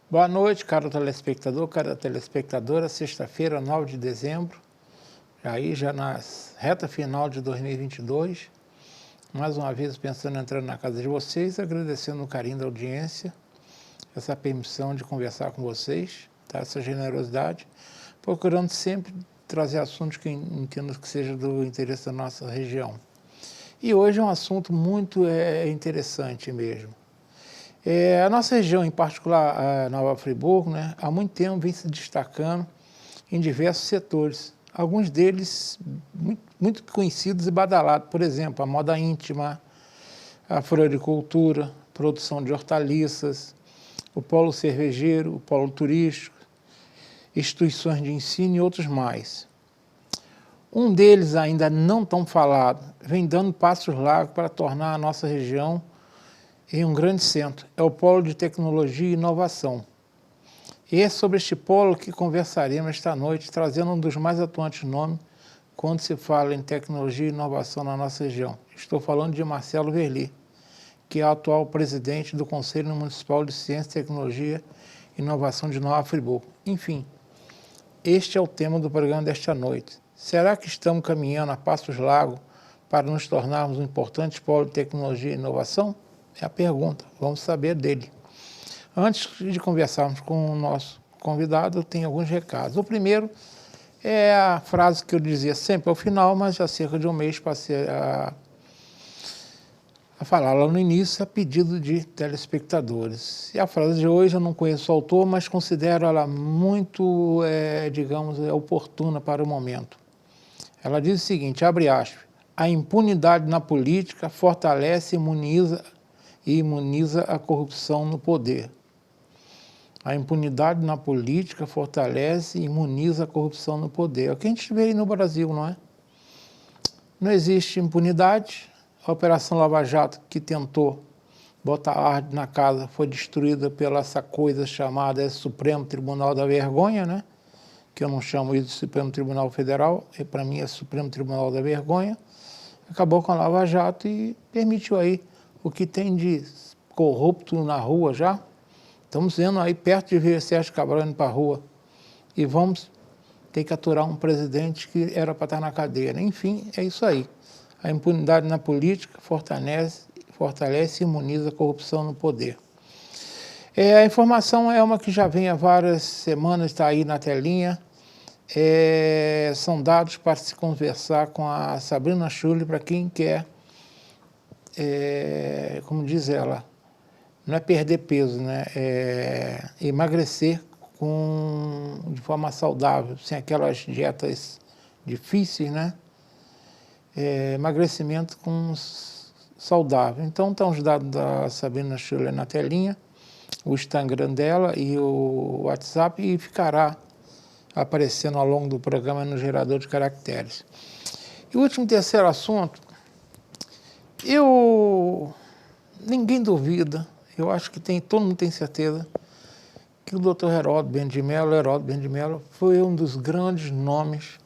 Boa noite, caro telespectador, cara telespectadora. Sexta-feira, 9 de dezembro, já na reta final de 2022. Mais uma vez pensando em entrar na casa de vocês, agradecendo o carinho da audiência, essa permissão de conversar com vocês, tá? Essa generosidade, procurando sempre trazer assuntos que entendo que seja do interesse da nossa região. E hoje é um assunto muito interessante mesmo. A nossa região, em particular a Nova Friburgo, há muito tempo vem se destacando em diversos setores. Alguns deles muito conhecidos e badalados, por exemplo, a moda íntima, a floricultura, produção de hortaliças, o polo cervejeiro, o polo turístico, instituições de ensino e outros mais. Um deles, ainda não tão falado, vem dando passos largos para tornar a nossa região em um grande centro, é o Polo de Tecnologia e Inovação. E é sobre este polo que conversaremos esta noite, trazendo um dos mais atuantes nomes quando se fala em tecnologia e inovação na nossa região. Estou falando de Marcelo Verli, que é o atual presidente do Conselho Municipal de Ciência, Tecnologia e Inovação de Nova Friburgo. Enfim, este é o tema do programa desta noite. Será que estamos caminhando a passos largos para nos tornarmos um importante polo de tecnologia e inovação? É a pergunta, vamos saber dele. Antes de conversarmos com o nosso convidado, eu tenho alguns recados. O primeiro é a frase que eu dizia sempre ao final, mas há cerca de um mês passei a falar lá no início, a pedido de telespectadores. E a frase de hoje eu não conheço o autor, mas considero ela muito, oportuna para o momento. Ela diz o seguinte, abre aspas, a impunidade na política fortalece e imuniza a corrupção no poder. A impunidade na política fortalece e imuniza a corrupção no poder. É o que a gente vê aí no Brasil, não é? Não existe impunidade. A Operação Lava Jato, que tentou botar ordem na casa, foi destruída pela essa coisa chamada Supremo Tribunal da Vergonha, né? Que eu não chamo isso de Supremo Tribunal Federal, para mim é Supremo Tribunal da Vergonha. Acabou com a Lava Jato e permitiu aí o que tem de corrupto na rua já. Estamos vendo aí perto de ver Sérgio Cabral indo para a rua. E vamos ter que aturar um presidente que era para estar na cadeia. Enfim, é isso aí. A impunidade na política fortalece e imuniza a corrupção no poder. A informação é uma que já vem há várias semanas, está aí na telinha. São dados para se conversar com a Sabrina Schulli, para quem quer, como diz ela, não é perder peso, né? Emagrecer de forma saudável, sem aquelas dietas difíceis, né? Emagrecimento saudável. Então, estão os dados da Sabrina Schulli na telinha, o Instagram dela e o WhatsApp, e ficará aparecendo ao longo do programa no gerador de caracteres. E o último, terceiro assunto, ninguém duvida, eu acho que todo mundo tem certeza, que o Dr. Heródoto Bento de Mello foi um dos grandes nomes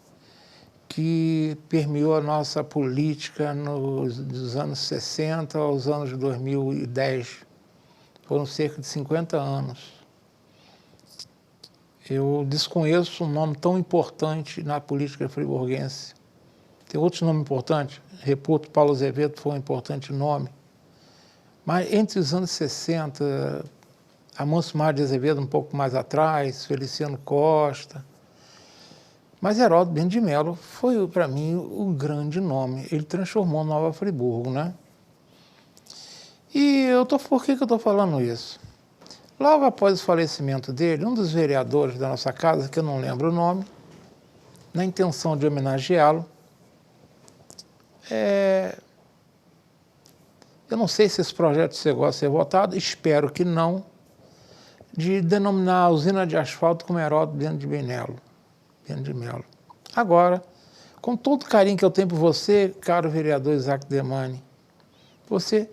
que permeou a nossa política dos anos 60 aos anos 2010. Foram cerca de 50 anos. Eu desconheço um nome tão importante na política friburguense. Tem outros nomes importantes, reputo Paulo Azevedo foi um importante nome. Mas entre os anos 60, Amâncio Mário de Azevedo um pouco mais atrás, Feliciano Costa. Mas Heródoto Bento de Mello foi, para mim, o grande nome. Ele transformou Nova Friburgo, né? E por que eu estou falando isso? Logo após o falecimento dele, um dos vereadores da nossa casa, que eu não lembro o nome, na intenção de homenageá-lo, eu não sei se esse projeto chegou a ser votado, espero que não, de denominar a usina de asfalto como Heródoto Bento de Mello. Agora, com todo o carinho que eu tenho por você, caro vereador Isaac Demani, você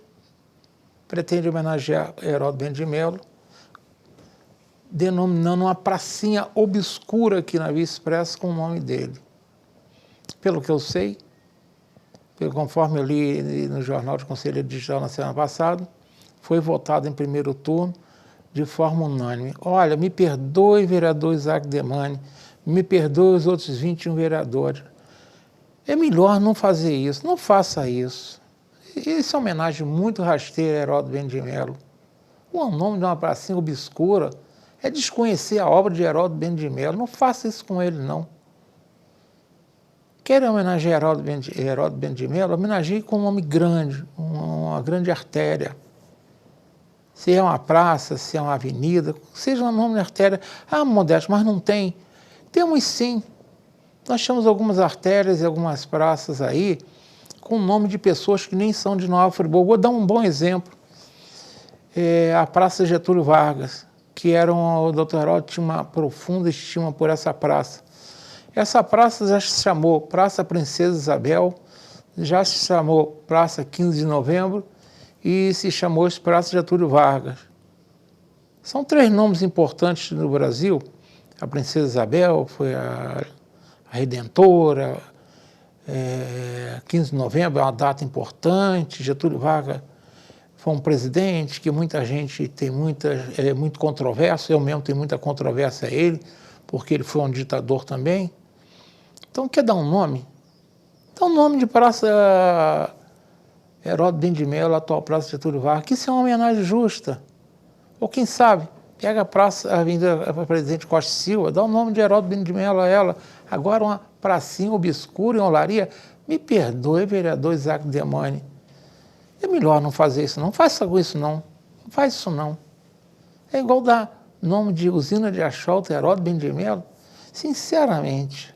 pretende homenagear Heródoto Bento de Mello, denominando uma pracinha obscura aqui na Via Expressa com o nome dele. Pelo que eu sei, conforme eu li no Jornal de Conselho Digital na semana passada, foi votado em primeiro turno de forma unânime: olha, me perdoe, vereador Isaac Demani, me perdoe os outros 21 vereadores. É melhor não fazer isso, não faça isso. Isso é uma homenagem muito rasteira a Heródoto Mendes de Melo. O nome de uma pracinha obscura é desconhecer a obra de Heródoto Mendes de Melo. Não faça isso com ele, não. Quer homenagear Heródoto Mendes de Melo? Homenageie com um nome grande, uma grande artéria. Se é uma praça, se é uma avenida, seja um nome de artéria. Ah, Modesto, mas não tem. Temos sim. Nós temos algumas artérias e algumas praças aí com o nome de pessoas que nem são de Nova Friburgo. Vou dar um bom exemplo. A Praça Getúlio Vargas, que o Dr. Heródoto tinha uma profunda estima por essa praça. Essa praça já se chamou Praça Princesa Isabel, já se chamou Praça 15 de Novembro e se chamou Praça Getúlio Vargas. São 3 nomes importantes no Brasil. A Princesa Isabel foi a Redentora, 15 de novembro é uma data importante. Getúlio Vargas foi um presidente que muita gente tem muito controverso, eu mesmo tenho muita controvérsia a ele, porque ele foi um ditador também. Então, quer dar um nome? Dá um nome de Praça Heródoto Mendes de Melo, atual Praça Getúlio Vargas, que isso é uma homenagem justa. Ou quem sabe, pega a Avenida Presidente Costa e Silva, dá o nome de Heródoto Mendes de Melo a ela. Agora uma pracinha obscura em Olaria. Me perdoe, vereador Isaac Demani. É melhor não fazer isso, não. Faça isso, não. Não faz isso, não. É igual dar nome de usina de asfalto, Heródoto Mendes de Melo. Sinceramente,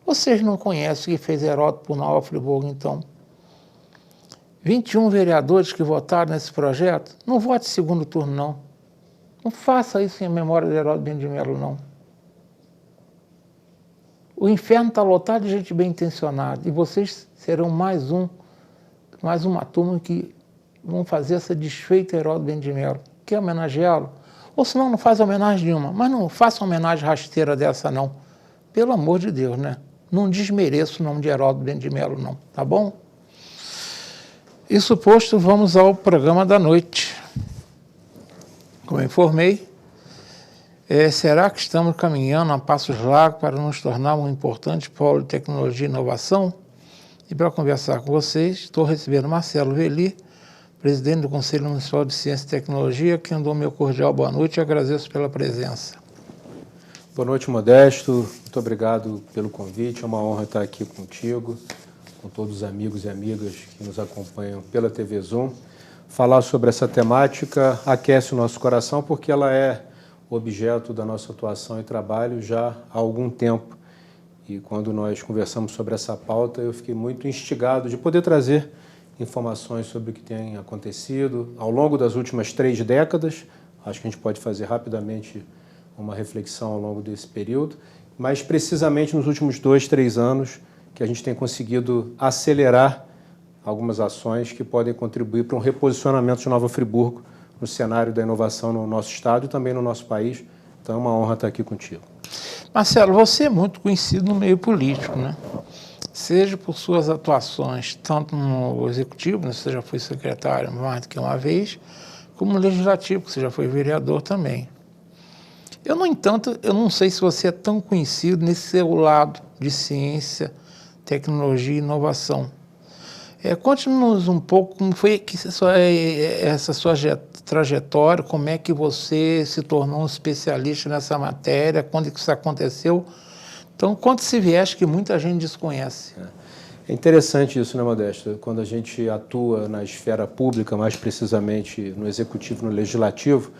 vocês não conhecem o que fez Heródoto por Nova Friburgo, então. 21 vereadores que votaram nesse projeto, não vote segundo turno, não. Não faça isso em memória de Heródoto Mendes de Melo, não. O inferno está lotado de gente bem intencionada e vocês serão mais uma turma que vão fazer essa desfeita a Heródoto Mendes de Melo. Quer homenageá-lo? Ou senão não faz homenagem nenhuma, mas não faça homenagem rasteira dessa, não. Pelo amor de Deus, né? Não desmereça o nome de Heródoto Mendes de Melo, não, tá bom? Isso posto, vamos ao programa da noite. Como eu informei, será que estamos caminhando a passos largos para nos tornar um importante polo de tecnologia e inovação? E para conversar com vocês, estou recebendo Marcelo Veli, presidente do Conselho Municipal de Ciência e Tecnologia, que dou meu cordial boa noite e agradeço pela presença. Boa noite, Modesto. Muito obrigado pelo convite. É uma honra estar aqui contigo, com todos os amigos e amigas que nos acompanham pela TV Zoom. Falar sobre essa temática aquece o nosso coração porque ela é objeto da nossa atuação e trabalho já há algum tempo. E quando nós conversamos sobre essa pauta, eu fiquei muito instigado de poder trazer informações sobre o que tem acontecido ao longo das últimas 3 décadas. Acho que a gente pode fazer rapidamente uma reflexão ao longo desse período, mas precisamente nos últimos 2, 3 anos que a gente tem conseguido acelerar algumas ações que podem contribuir para um reposicionamento de Nova Friburgo no cenário da inovação no nosso estado e também no nosso país. Então é uma honra estar aqui contigo. Marcelo, você é muito conhecido no meio político, né? Seja por suas atuações, tanto no executivo, né? Você já foi secretário mais do que uma vez, como no legislativo, que você já foi vereador também. Eu, no entanto, eu não sei se você é tão conhecido nesse seu lado de ciência, tecnologia e inovação. Conte-nos um pouco como foi essa sua trajetória, como é que você se tornou um especialista nessa matéria, quando que isso aconteceu. Então, conte se vieste que muita gente desconhece. É interessante isso, né, Modesto? Quando a gente atua na esfera pública, mais precisamente no executivo, no legislativo,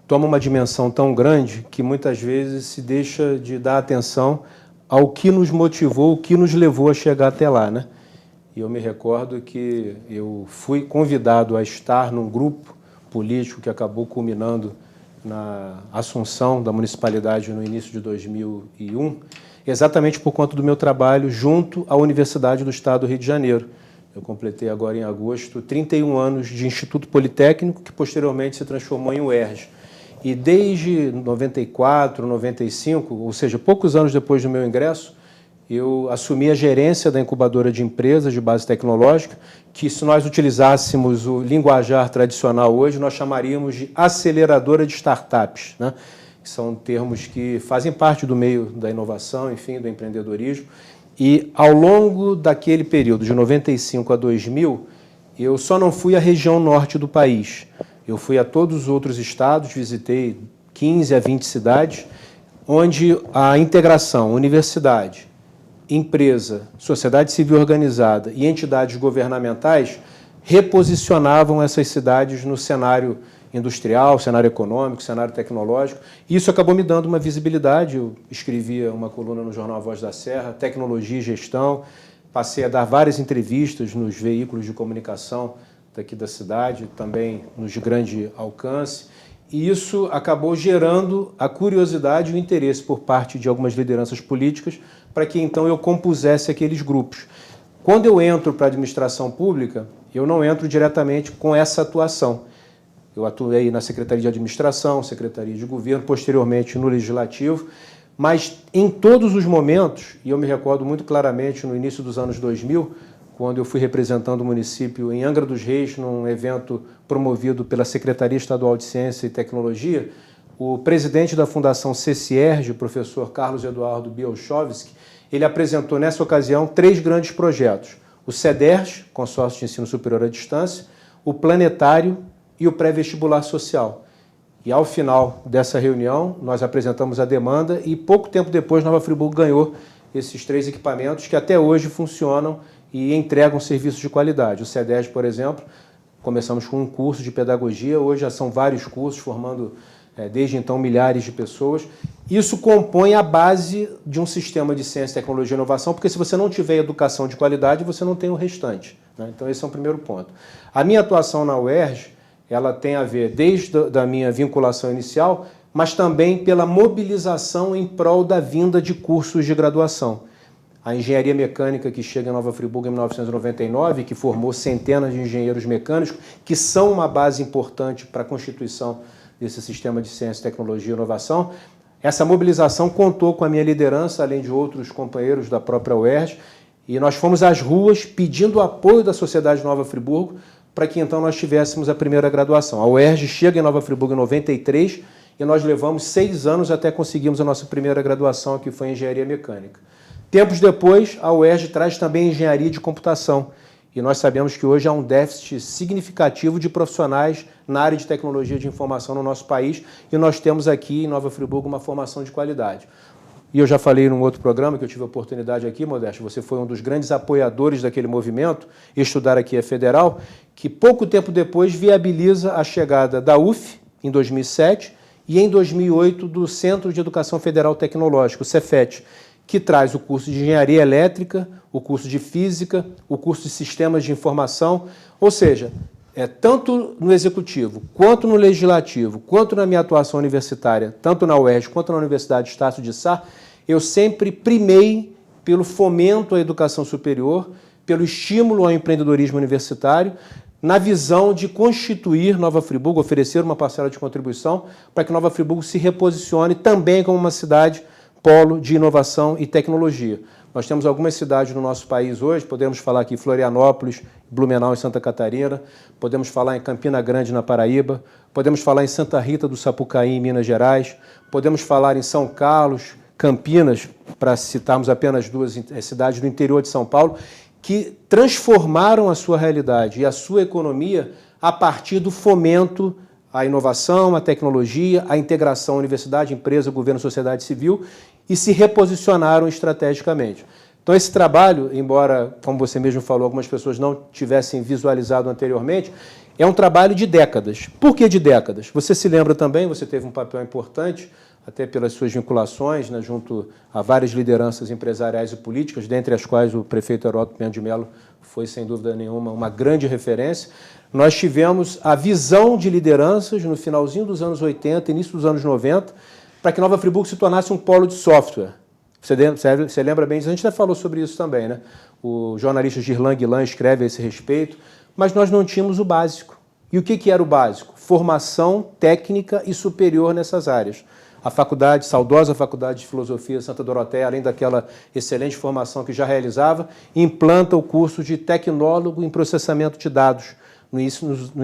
toma uma dimensão tão grande que muitas vezes se deixa de dar atenção ao que nos motivou, o que nos levou a chegar até lá, né? E eu me recordo que eu fui convidado a estar num grupo político que acabou culminando na assunção da municipalidade no início de 2001, exatamente por conta do meu trabalho junto à Universidade do Estado do Rio de Janeiro. Eu completei agora em agosto 31 anos de Instituto Politécnico, que posteriormente se transformou em UERJ. E desde 94, 95, ou seja, poucos anos depois do meu ingresso, eu assumi a gerência da incubadora de empresas de base tecnológica, que se nós utilizássemos o linguajar tradicional hoje, nós chamaríamos de aceleradora de startups, né? Que são termos que fazem parte do meio da inovação, enfim, do empreendedorismo. E ao longo daquele período, de 95 a 2000, eu só não fui à região norte do país. Eu fui a todos os outros estados, visitei 15 a 20 cidades, onde a integração, universidade, empresa, sociedade civil organizada e entidades governamentais reposicionavam essas cidades no cenário industrial, cenário econômico, cenário tecnológico. Isso acabou me dando uma visibilidade. Eu escrevia uma coluna no jornal Voz da Serra, Tecnologia e Gestão, passei a dar várias entrevistas nos veículos de comunicação daqui da cidade, também nos de grande alcance, e isso acabou gerando a curiosidade e o interesse por parte de algumas lideranças políticas para que então eu compusesse aqueles grupos. Quando eu entro para a administração pública, eu não entro diretamente com essa atuação. Eu atuei na Secretaria de Administração, Secretaria de Governo, posteriormente no Legislativo, mas em todos os momentos, e eu me recordo muito claramente no início dos anos 2000, quando eu fui representando o município em Angra dos Reis, num evento promovido pela Secretaria Estadual de Ciência e Tecnologia, o presidente da Fundação CCERJ, o professor Carlos Eduardo Bielchowski, ele apresentou nessa ocasião 3 grandes projetos: o CEDERJ, Consórcio de Ensino Superior à Distância, o Planetário e o Pré-Vestibular Social. E ao final dessa reunião, nós apresentamos a demanda e pouco tempo depois Nova Friburgo ganhou esses 3 equipamentos que até hoje funcionam e entregam serviços de qualidade. O CEDERJ, por exemplo, começamos com um curso de pedagogia, hoje já são vários cursos, formando desde então milhares de pessoas. Isso compõe a base de um sistema de ciência, tecnologia e inovação, porque se você não tiver educação de qualidade, você não tem o restante, né? Então esse é o primeiro ponto. A minha atuação na UERJ, ela tem a ver desde a minha vinculação inicial, mas também pela mobilização em prol da vinda de cursos de graduação. A engenharia mecânica que chega em Nova Friburgo em 1999, que formou centenas de engenheiros mecânicos, que são uma base importante para a constituição desse sistema de ciência, tecnologia e inovação, essa mobilização contou com a minha liderança, além de outros companheiros da própria UERJ, e nós fomos às ruas pedindo o apoio da sociedade de Nova Friburgo para que então nós tivéssemos a primeira graduação. A UERJ chega em Nova Friburgo em 93 e nós levamos 6 anos até conseguirmos a nossa primeira graduação, que foi em engenharia mecânica. Tempos depois, a UERJ traz também engenharia de computação. E nós sabemos que hoje há um déficit significativo de profissionais na área de tecnologia de informação no nosso país, e nós temos aqui em Nova Friburgo uma formação de qualidade. E eu já falei num outro programa que eu tive a oportunidade aqui, Modesto, você foi um dos grandes apoiadores daquele movimento, Estudar Aqui é Federal, que pouco tempo depois viabiliza a chegada da UF, em 2007, e em 2008 do Centro de Educação Federal Tecnológico, o Cefet, que traz o curso de Engenharia Elétrica, o curso de Física, o curso de Sistemas de Informação, ou seja, tanto no Executivo, quanto no Legislativo, quanto na minha atuação universitária, tanto na UERJ quanto na Universidade Estácio de Sá, eu sempre primei pelo fomento à educação superior, pelo estímulo ao empreendedorismo universitário, na visão de constituir Nova Friburgo, oferecer uma parcela de contribuição para que Nova Friburgo se reposicione também como uma cidade polo de inovação e tecnologia. Nós temos algumas cidades no nosso país hoje, podemos falar aqui em Florianópolis, Blumenau, em Santa Catarina, podemos falar em Campina Grande, na Paraíba, podemos falar em Santa Rita do Sapucaí, em Minas Gerais, podemos falar em São Carlos, Campinas, para citarmos apenas 2 cidades do interior de São Paulo, que transformaram a sua realidade e a sua economia a partir do fomento à inovação, à tecnologia, à integração universidade, empresa, governo, sociedade civil, e se reposicionaram estrategicamente. Então esse trabalho, embora, como você mesmo falou, algumas pessoas não tivessem visualizado anteriormente, é um trabalho de décadas. Por que de décadas? Você se lembra também, você teve um papel importante, até pelas suas vinculações, né, junto a várias lideranças empresariais e políticas, dentre as quais o prefeito Heródoto Pena de Mello foi, sem dúvida nenhuma, uma grande referência. Nós tivemos a visão de lideranças no finalzinho dos anos 80, início dos anos 90, para que Nova Friburgo se tornasse um polo de software. Você lembra bem disso? A gente já falou sobre isso também, né? O jornalista Girlan Guilan escreve a esse respeito, mas nós não tínhamos o básico. E o que era o básico? Formação técnica e superior nessas áreas. a faculdade, saudosa Faculdade de Filosofia Santa Doroteia, além daquela excelente formação que já realizava, implanta o curso de tecnólogo em processamento de dados no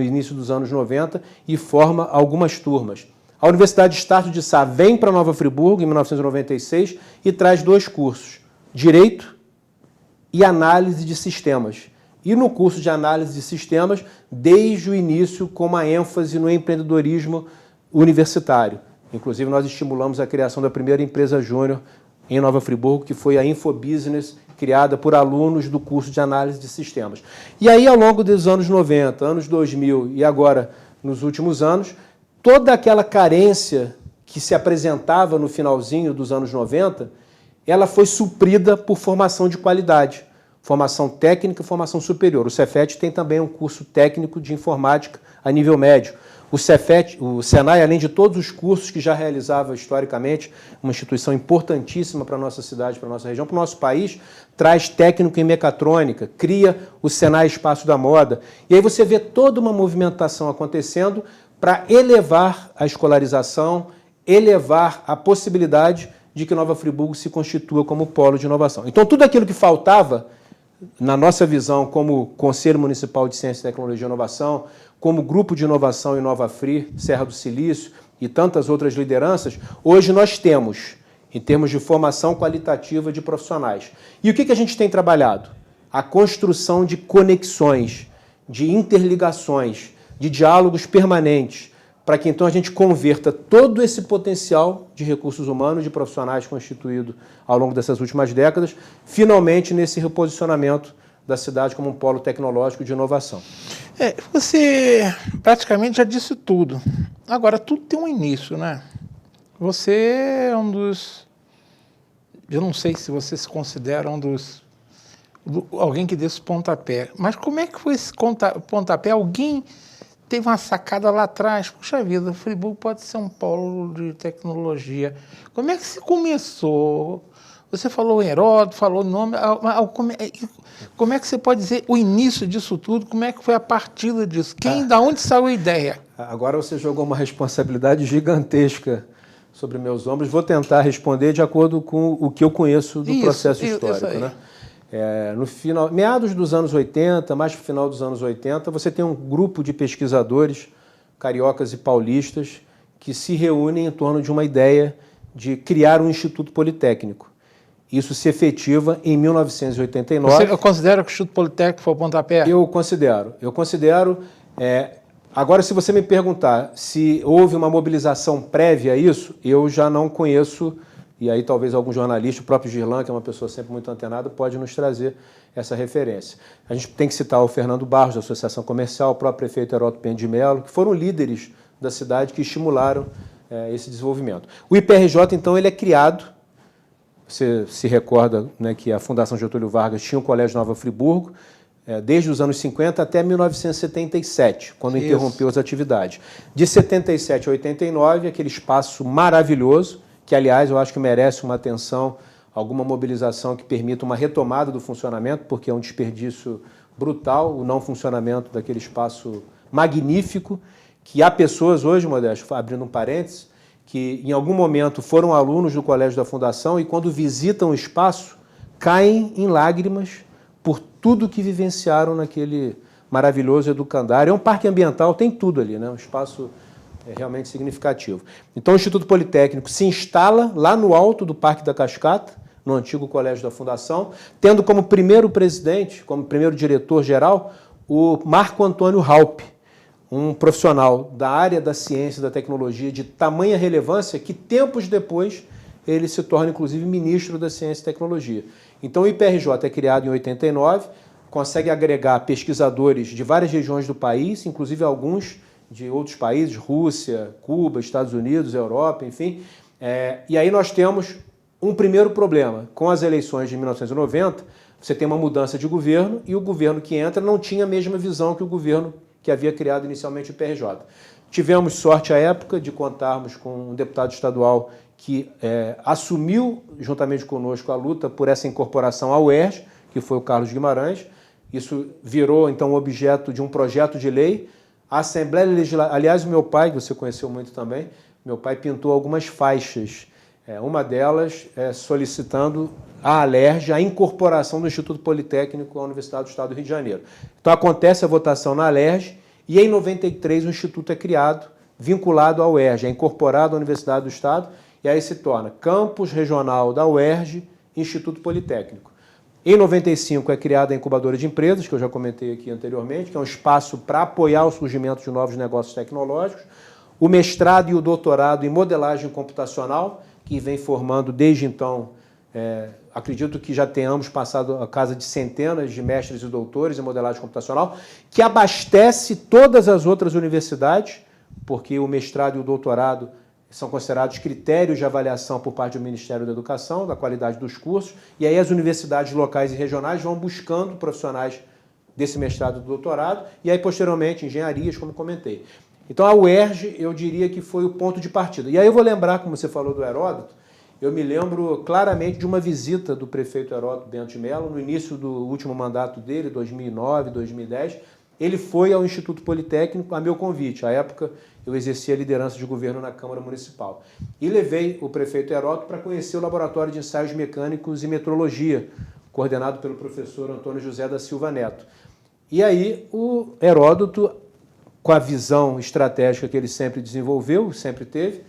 início dos anos 90 e forma algumas turmas. A Universidade Estácio de Sá vem para Nova Friburgo em 1996 e traz 2 cursos, Direito e Análise de Sistemas. E no curso de Análise de Sistemas, desde o início, com uma ênfase no empreendedorismo universitário. Inclusive, nós estimulamos a criação da primeira empresa júnior em Nova Friburgo, que foi a Infobusiness, criada por alunos do curso de Análise de Sistemas. E aí, ao longo dos anos 90, anos 2000 e agora, nos últimos anos, toda aquela carência que se apresentava no finalzinho dos anos 90, ela foi suprida por formação de qualidade, formação técnica e formação superior. O Cefet tem também um curso técnico de informática a nível médio. O Cefet, o Senai, além de todos os cursos que já realizava historicamente, uma instituição importantíssima para a nossa cidade, para a nossa região, para o nosso país, traz técnico em mecatrônica, cria o Senai Espaço da Moda. E aí você vê toda uma movimentação acontecendo para elevar a escolarização, elevar a possibilidade de que Nova Friburgo se constitua como polo de inovação. Então, tudo aquilo que faltava, na nossa visão, como Conselho Municipal de Ciência, Tecnologia e Inovação, como Grupo de Inovação InovaFri, Serra do Silício e tantas outras lideranças, hoje nós temos, em termos de formação qualitativa de profissionais. E o que a gente tem trabalhado? A construção de conexões, de interligações, de diálogos permanentes, para que então a gente converta todo esse potencial de recursos humanos, de profissionais constituído ao longo dessas últimas décadas, finalmente nesse reposicionamento da cidade como um polo tecnológico de inovação. Você praticamente já disse tudo. Agora, tudo tem um início, né? Você é um dos... Eu não sei se você se considera um dos... alguém que deu esse pontapé. Mas como é que foi esse pontapé? Alguém teve uma sacada lá atrás. Puxa vida, Friburgo pode ser um polo de tecnologia. Como é que se começou? Você falou em Heródoto, falou nome. Como é que você pode dizer o início disso tudo? Como é que foi a partida disso? Da onde saiu a ideia? Agora você jogou uma responsabilidade gigantesca sobre meus ombros. Vou tentar responder de acordo com o que eu conheço do processo histórico. Né? No final, meados dos anos 80, mais para o final dos anos 80, você tem um grupo de pesquisadores, cariocas e paulistas, que se reúnem em torno de uma ideia de criar um Instituto Politécnico. Isso se efetiva em 1989. Você considera que o Instituto Politécnico foi o pontapé? Eu considero. Agora, se você me perguntar se houve uma mobilização prévia a isso, eu já não conheço, e aí talvez algum jornalista, o próprio Girlan, que é uma pessoa sempre muito antenada, pode nos trazer essa referência. A gente tem que citar o Fernando Barros, da Associação Comercial, o próprio prefeito Heródoto Penha de Mello, que foram líderes da cidade que estimularam esse desenvolvimento. O IPRJ, então, ele é criado. Você se recorda, né, que a Fundação Getúlio Vargas tinha o Colégio Nova Friburgo desde os anos 50 até 1977, quando interrompeu as atividades. De 77 a 89, aquele espaço maravilhoso, que, aliás, eu acho que merece uma atenção, alguma mobilização que permita uma retomada do funcionamento, porque é um desperdício brutal o não funcionamento daquele espaço magnífico, que há pessoas hoje, Modesto, abrindo um parênteses, que em algum momento foram alunos do Colégio da Fundação e quando visitam o espaço, caem em lágrimas por tudo que vivenciaram naquele maravilhoso educandário. É um parque ambiental, tem tudo ali, né? Um espaço realmente significativo. Então o Instituto Politécnico se instala lá no alto do Parque da Cascata, no antigo Colégio da Fundação, tendo como primeiro presidente, como primeiro diretor-geral, o Marco Antônio Raupp, um profissional da área da ciência e da tecnologia de tamanha relevância que, tempos depois, ele se torna, inclusive, ministro da Ciência e Tecnologia. Então, o IPRJ é criado em 89, consegue agregar pesquisadores de várias regiões do país, inclusive alguns de outros países, Rússia, Cuba, Estados Unidos, Europa, enfim. E aí nós temos um primeiro problema. Com as eleições de 1990, você tem uma mudança de governo e o governo que entra não tinha a mesma visão que o governo que havia criado inicialmente o IPRJ. Tivemos sorte à época de contarmos com um deputado estadual que assumiu, juntamente conosco, a luta por essa incorporação ao UERJ, que foi o Carlos Guimarães. Isso virou, então, objeto de um projeto de lei. A Assembleia Legislativa, aliás, o meu pai, que você conheceu muito também, meu pai pintou algumas faixas. Uma delas solicitando a Alerj, a incorporação do Instituto Politécnico à Universidade do Estado do Rio de Janeiro. Então acontece a votação na Alerj e em 93 o Instituto é criado, vinculado à UERJ, é incorporado à Universidade do Estado e aí se torna Campus Regional da UERJ, Instituto Politécnico. Em 95 é criada a incubadora de empresas, que eu já comentei aqui anteriormente, que é um espaço para apoiar o surgimento de novos negócios tecnológicos, o mestrado e o doutorado em modelagem computacional, que vem formando desde então, acredito que já tenhamos passado a casa de centenas de mestres e doutores em modelagem computacional, que abastece todas as outras universidades, porque o mestrado e o doutorado são considerados critérios de avaliação por parte do Ministério da Educação, da qualidade dos cursos, e aí as universidades locais e regionais vão buscando profissionais desse mestrado e doutorado, e aí posteriormente engenharias, como comentei. Então a UERJ, eu diria que foi o ponto de partida. E aí eu vou lembrar, como você falou do Heródoto, eu me lembro claramente de uma visita do prefeito Heródoto Bento de Mello, no início do último mandato dele, 2009, 2010, ele foi ao Instituto Politécnico a meu convite. À época, eu exercia a liderança de governo na Câmara Municipal. E levei o prefeito Heródoto para conhecer o Laboratório de Ensaios Mecânicos e Metrologia, coordenado pelo professor Antônio José da Silva Neto. E aí o Heródoto, com a visão estratégica que ele sempre desenvolveu, sempre teve,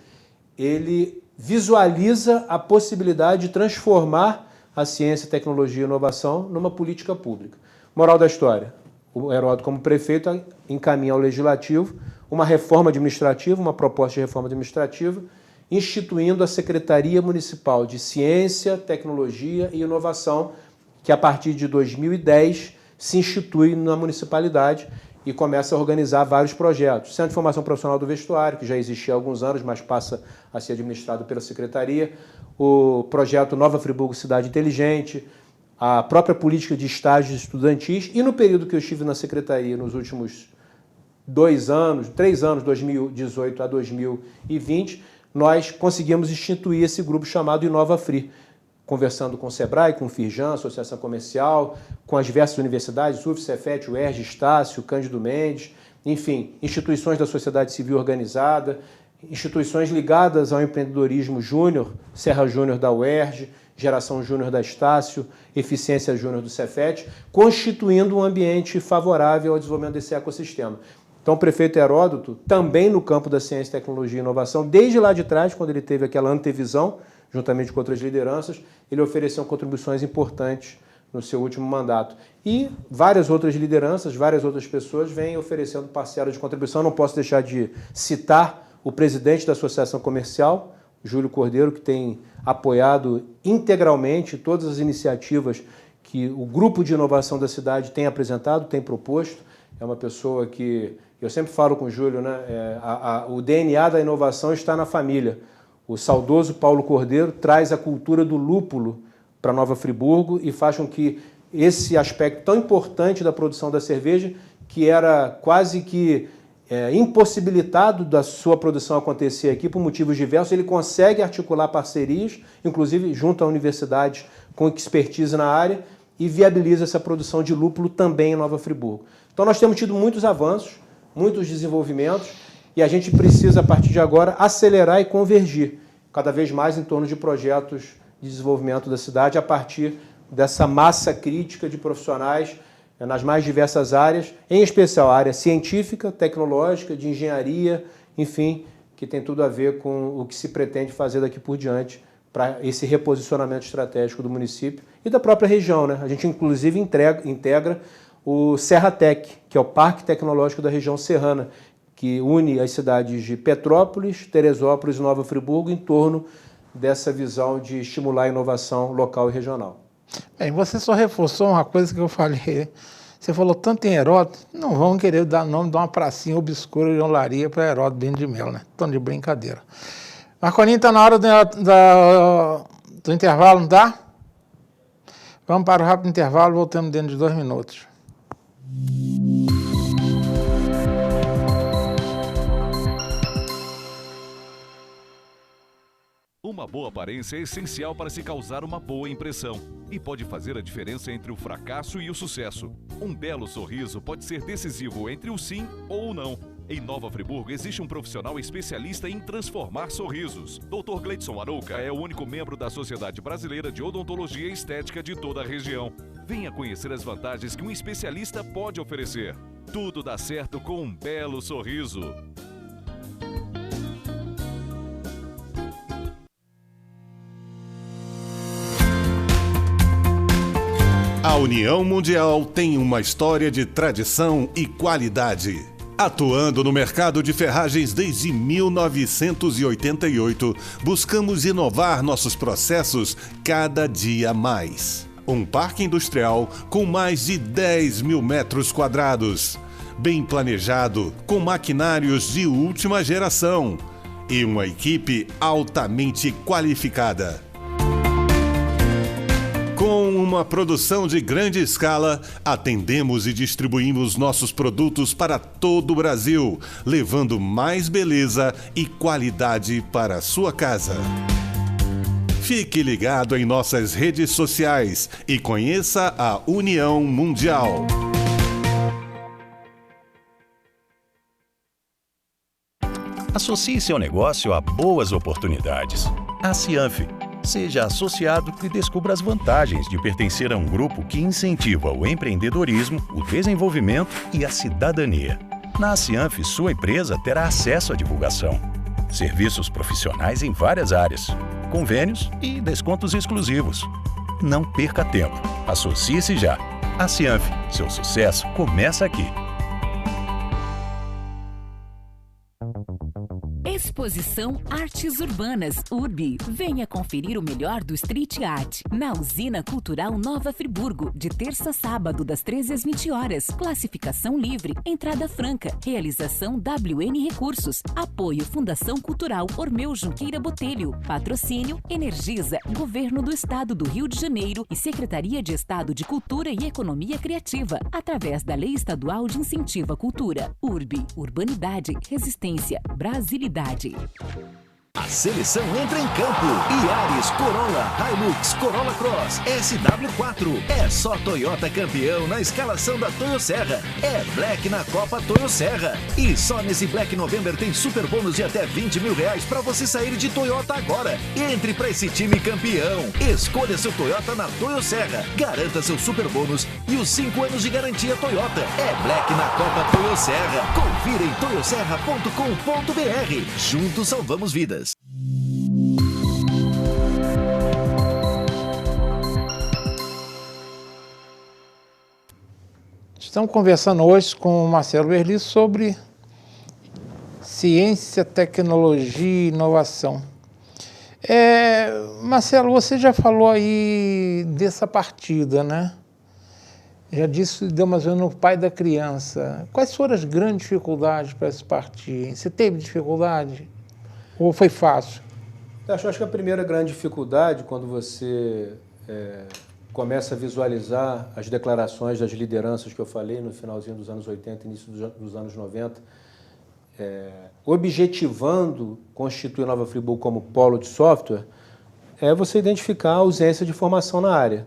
ele visualiza a possibilidade de transformar a ciência, tecnologia e inovação numa política pública. Moral da história, o Heródoto, como prefeito, encaminha ao Legislativo uma reforma administrativa, uma proposta de reforma administrativa, instituindo a Secretaria Municipal de Ciência, Tecnologia e Inovação, que a partir de 2010 se institui na municipalidade e começa a organizar vários projetos. Centro de Formação Profissional do Vestuário, que já existia há alguns anos, mas passa a ser administrado pela Secretaria, o projeto Nova Friburgo Cidade Inteligente, a própria política de estágios estudantis, e no período que eu estive na Secretaria, nos últimos 3 anos, 2018 a 2020, nós conseguimos instituir esse grupo chamado Inova Fri, conversando com o SEBRAE, com o Firjan, Associação Comercial, com as diversas universidades, UF, Cefet, UERJ, Estácio, Cândido Mendes, enfim, instituições da sociedade civil organizada, instituições ligadas ao empreendedorismo júnior, Serra Júnior da UERJ, Geração Júnior da Estácio, Eficiência Júnior do Cefet, constituindo um ambiente favorável ao desenvolvimento desse ecossistema. Então, o prefeito Heródoto, também no campo da ciência, tecnologia e inovação, desde lá de trás, quando ele teve aquela antevisão, juntamente com outras lideranças, ele ofereceu contribuições importantes no seu último mandato. E várias outras lideranças, várias outras pessoas vêm oferecendo parcela de contribuição. Não posso deixar de citar o presidente da Associação Comercial, Júlio Cordeiro, que tem apoiado integralmente todas as iniciativas que o grupo de inovação da cidade tem apresentado, tem proposto. É uma pessoa que, eu sempre falo com o Júlio, né? O DNA da inovação está na família. O saudoso Paulo Cordeiro traz a cultura do lúpulo para Nova Friburgo e faz com que esse aspecto tão importante da produção da cerveja, que era quase que impossibilitado da sua produção acontecer aqui por motivos diversos, ele consegue articular parcerias, inclusive junto a universidades com expertise na área, e viabiliza essa produção de lúpulo também em Nova Friburgo. Então nós temos tido muitos avanços, muitos desenvolvimentos, e a gente precisa, a partir de agora, acelerar e convergir cada vez mais em torno de projetos de desenvolvimento da cidade, a partir dessa massa crítica de profissionais nas mais diversas áreas, em especial a área científica, tecnológica, de engenharia, enfim, que tem tudo a ver com o que se pretende fazer daqui por diante para esse reposicionamento estratégico do município e da própria região, né? A gente, inclusive, integra o Serratec, que é o Parque Tecnológico da região serrana, que une as cidades de Petrópolis, Teresópolis e Nova Friburgo em torno dessa visão de estimular a inovação local e regional. Bem, você só reforçou uma coisa que eu falei. Você falou tanto em Heródoto, não vão querer dar nome de uma pracinha obscura de olaria para Heródoto Bento de Mello, né? Estão de brincadeira. Marconinho, está na hora do intervalo, não está? Vamos para o rápido intervalo, voltamos dentro de 2 minutos. Uma boa aparência é essencial para se causar uma boa impressão e pode fazer a diferença entre o fracasso e o sucesso. Um belo sorriso pode ser decisivo entre o sim ou o não. Em Nova Friburgo existe um profissional especialista em transformar sorrisos. Dr. Gleidson Arouca é o único membro da Sociedade Brasileira de Odontologia e Estética de toda a região. Venha conhecer as vantagens que um especialista pode oferecer. Tudo dá certo com um belo sorriso. A União Mundial tem uma história de tradição e qualidade. Atuando no mercado de ferragens desde 1988, buscamos inovar nossos processos cada dia mais. Um parque industrial com mais de 10 mil metros quadrados, bem planejado, com maquinários de última geração e uma equipe altamente qualificada. Com uma produção de grande escala, atendemos e distribuímos nossos produtos para todo o Brasil, levando mais beleza e qualidade para a sua casa. Fique ligado em nossas redes sociais e conheça a União Mundial. Associe seu negócio a boas oportunidades. A Cianf. Seja associado e descubra as vantagens de pertencer a um grupo que incentiva o empreendedorismo, o desenvolvimento e a cidadania. Na Cianf, sua empresa terá acesso à divulgação, serviços profissionais em várias áreas, convênios e descontos exclusivos. Não perca tempo. Associe-se já. A Cianf, seu sucesso começa aqui. Exposição Artes Urbanas, URB. Venha conferir o melhor do street art na Usina Cultural Nova Friburgo, de terça a sábado, das 13 às 20 horas. Classificação livre, entrada franca. Realização WN Recursos. Apoio Fundação Cultural Ormeu Junqueira Botelho. Patrocínio Energisa, Governo do Estado do Rio de Janeiro e Secretaria de Estado de Cultura e Economia Criativa, através da Lei Estadual de Incentivo à Cultura. URB, Urbanidade, Resistência, Brasilidade. A seleção entra em campo. Yaris, Corolla, Hilux, Corolla Cross, SW4. É só Toyota campeão na escalação da Toyo Serra. É Black na Copa Toyo Serra. E só nesse Black November tem super bônus de até 20 mil reais pra você sair de Toyota agora. Entre pra esse time campeão. Escolha seu Toyota na Toyo Serra. Garanta seu super bônus e os 5 anos de garantia Toyota. É Black na Copa Toyo Serra. Confira em toyoserra.com.br. Juntos salvamos vidas. Estamos conversando hoje com o Marcelo Berli sobre ciência, tecnologia e inovação. Marcelo, você já falou aí dessa partida, né? Já disse, deu mais ou menos no pai da criança. Quais foram as grandes dificuldades para se partir? Você teve dificuldade? Ou foi fácil? Eu acho que a primeira grande dificuldade, quando você começa a visualizar as declarações das lideranças que eu falei no finalzinho dos anos 80, início dos anos 90, objetivando constituir Nova Friburgo como polo de software, é você identificar a ausência de formação na área.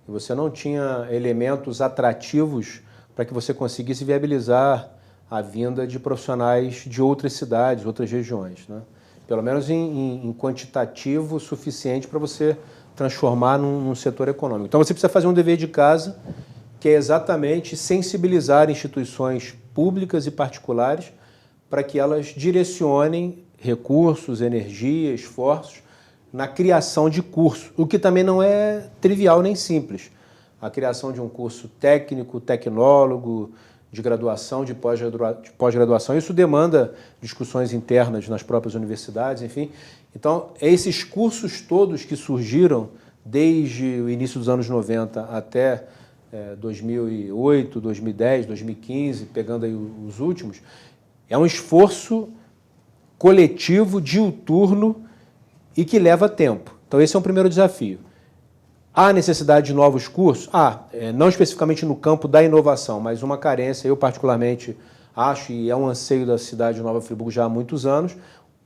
E você não tinha elementos atrativos para que você conseguisse viabilizar a vinda de profissionais de outras cidades, outras regiões, né? Pelo menos em quantitativo suficiente para você transformar num setor econômico. Então você precisa fazer um dever de casa, que é exatamente sensibilizar instituições públicas e particulares para que elas direcionem recursos, energia, esforços na criação de curso, o que também não é trivial nem simples. A criação de um curso técnico, tecnólogo, de graduação, de pós-graduação, isso demanda discussões internas nas próprias universidades, enfim. Então, esses cursos todos que surgiram desde o início dos anos 90 até 2008, 2010, 2015, pegando aí os últimos, é um esforço coletivo, diuturno e que leva tempo. Então, esse é um primeiro desafio. Há necessidade de novos cursos? Não especificamente no campo da inovação, mas uma carência, eu particularmente acho, e é um anseio da cidade de Nova Friburgo já há muitos anos,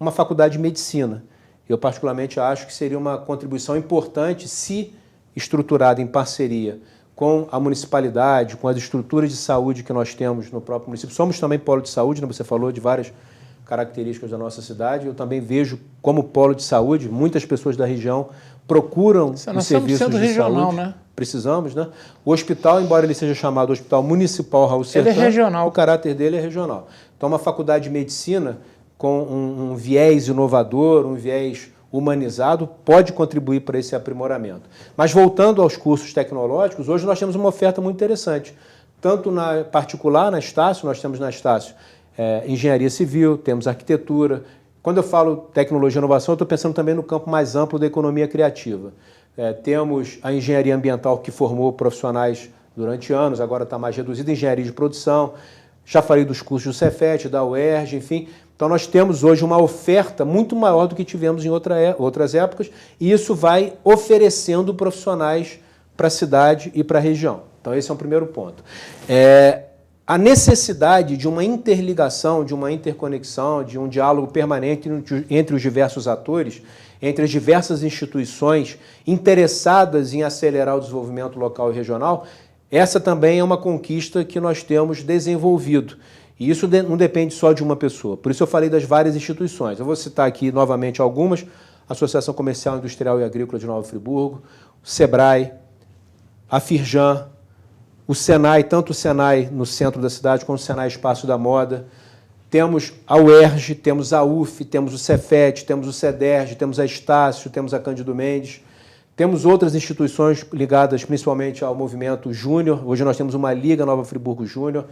uma faculdade de medicina. Eu particularmente acho que seria uma contribuição importante se estruturada em parceria com a municipalidade, com as estruturas de saúde que nós temos no próprio município. Somos também polo de saúde, né? Você falou de várias características da nossa cidade. Eu também vejo como polo de saúde, muitas pessoas da região procuram os serviços de regional, saúde. Né? Precisamos, né? O hospital, embora ele seja chamado Hospital Municipal Raul Sertã, ele é regional. O caráter dele é regional. Então, uma faculdade de medicina com um viés inovador, um viés humanizado, pode contribuir para esse aprimoramento. Mas voltando aos cursos tecnológicos, hoje nós temos uma oferta muito interessante. Tanto na particular, na Estácio, nós temos na Estácio engenharia civil, temos arquitetura. Quando eu falo tecnologia e inovação, eu estou pensando também no campo mais amplo da economia criativa. Temos a engenharia ambiental, que formou profissionais durante anos, agora está mais reduzida, engenharia de produção, já falei dos cursos do Cefet, da UERJ, enfim. Então nós temos hoje uma oferta muito maior do que tivemos em outras épocas, e isso vai oferecendo profissionais para a cidade e para a região. Então esse é um primeiro ponto. A necessidade de uma interligação, de uma interconexão, de um diálogo permanente entre os diversos atores, entre as diversas instituições interessadas em acelerar o desenvolvimento local e regional, essa também é uma conquista que nós temos desenvolvido. E isso não depende só de uma pessoa. Por isso eu falei das várias instituições. Eu vou citar aqui novamente algumas: Associação Comercial, Industrial e Agrícola de Nova Friburgo, o SEBRAE, a Firjan, o Senai, tanto o Senai no centro da cidade quanto o Senai Espaço da Moda. Temos a UERJ, temos a UF, temos o Cefet, temos o CEDERJ, temos a Estácio, temos a Cândido Mendes. Temos outras instituições ligadas principalmente ao movimento júnior. Hoje nós temos uma Liga Nova Friburgo Júnior.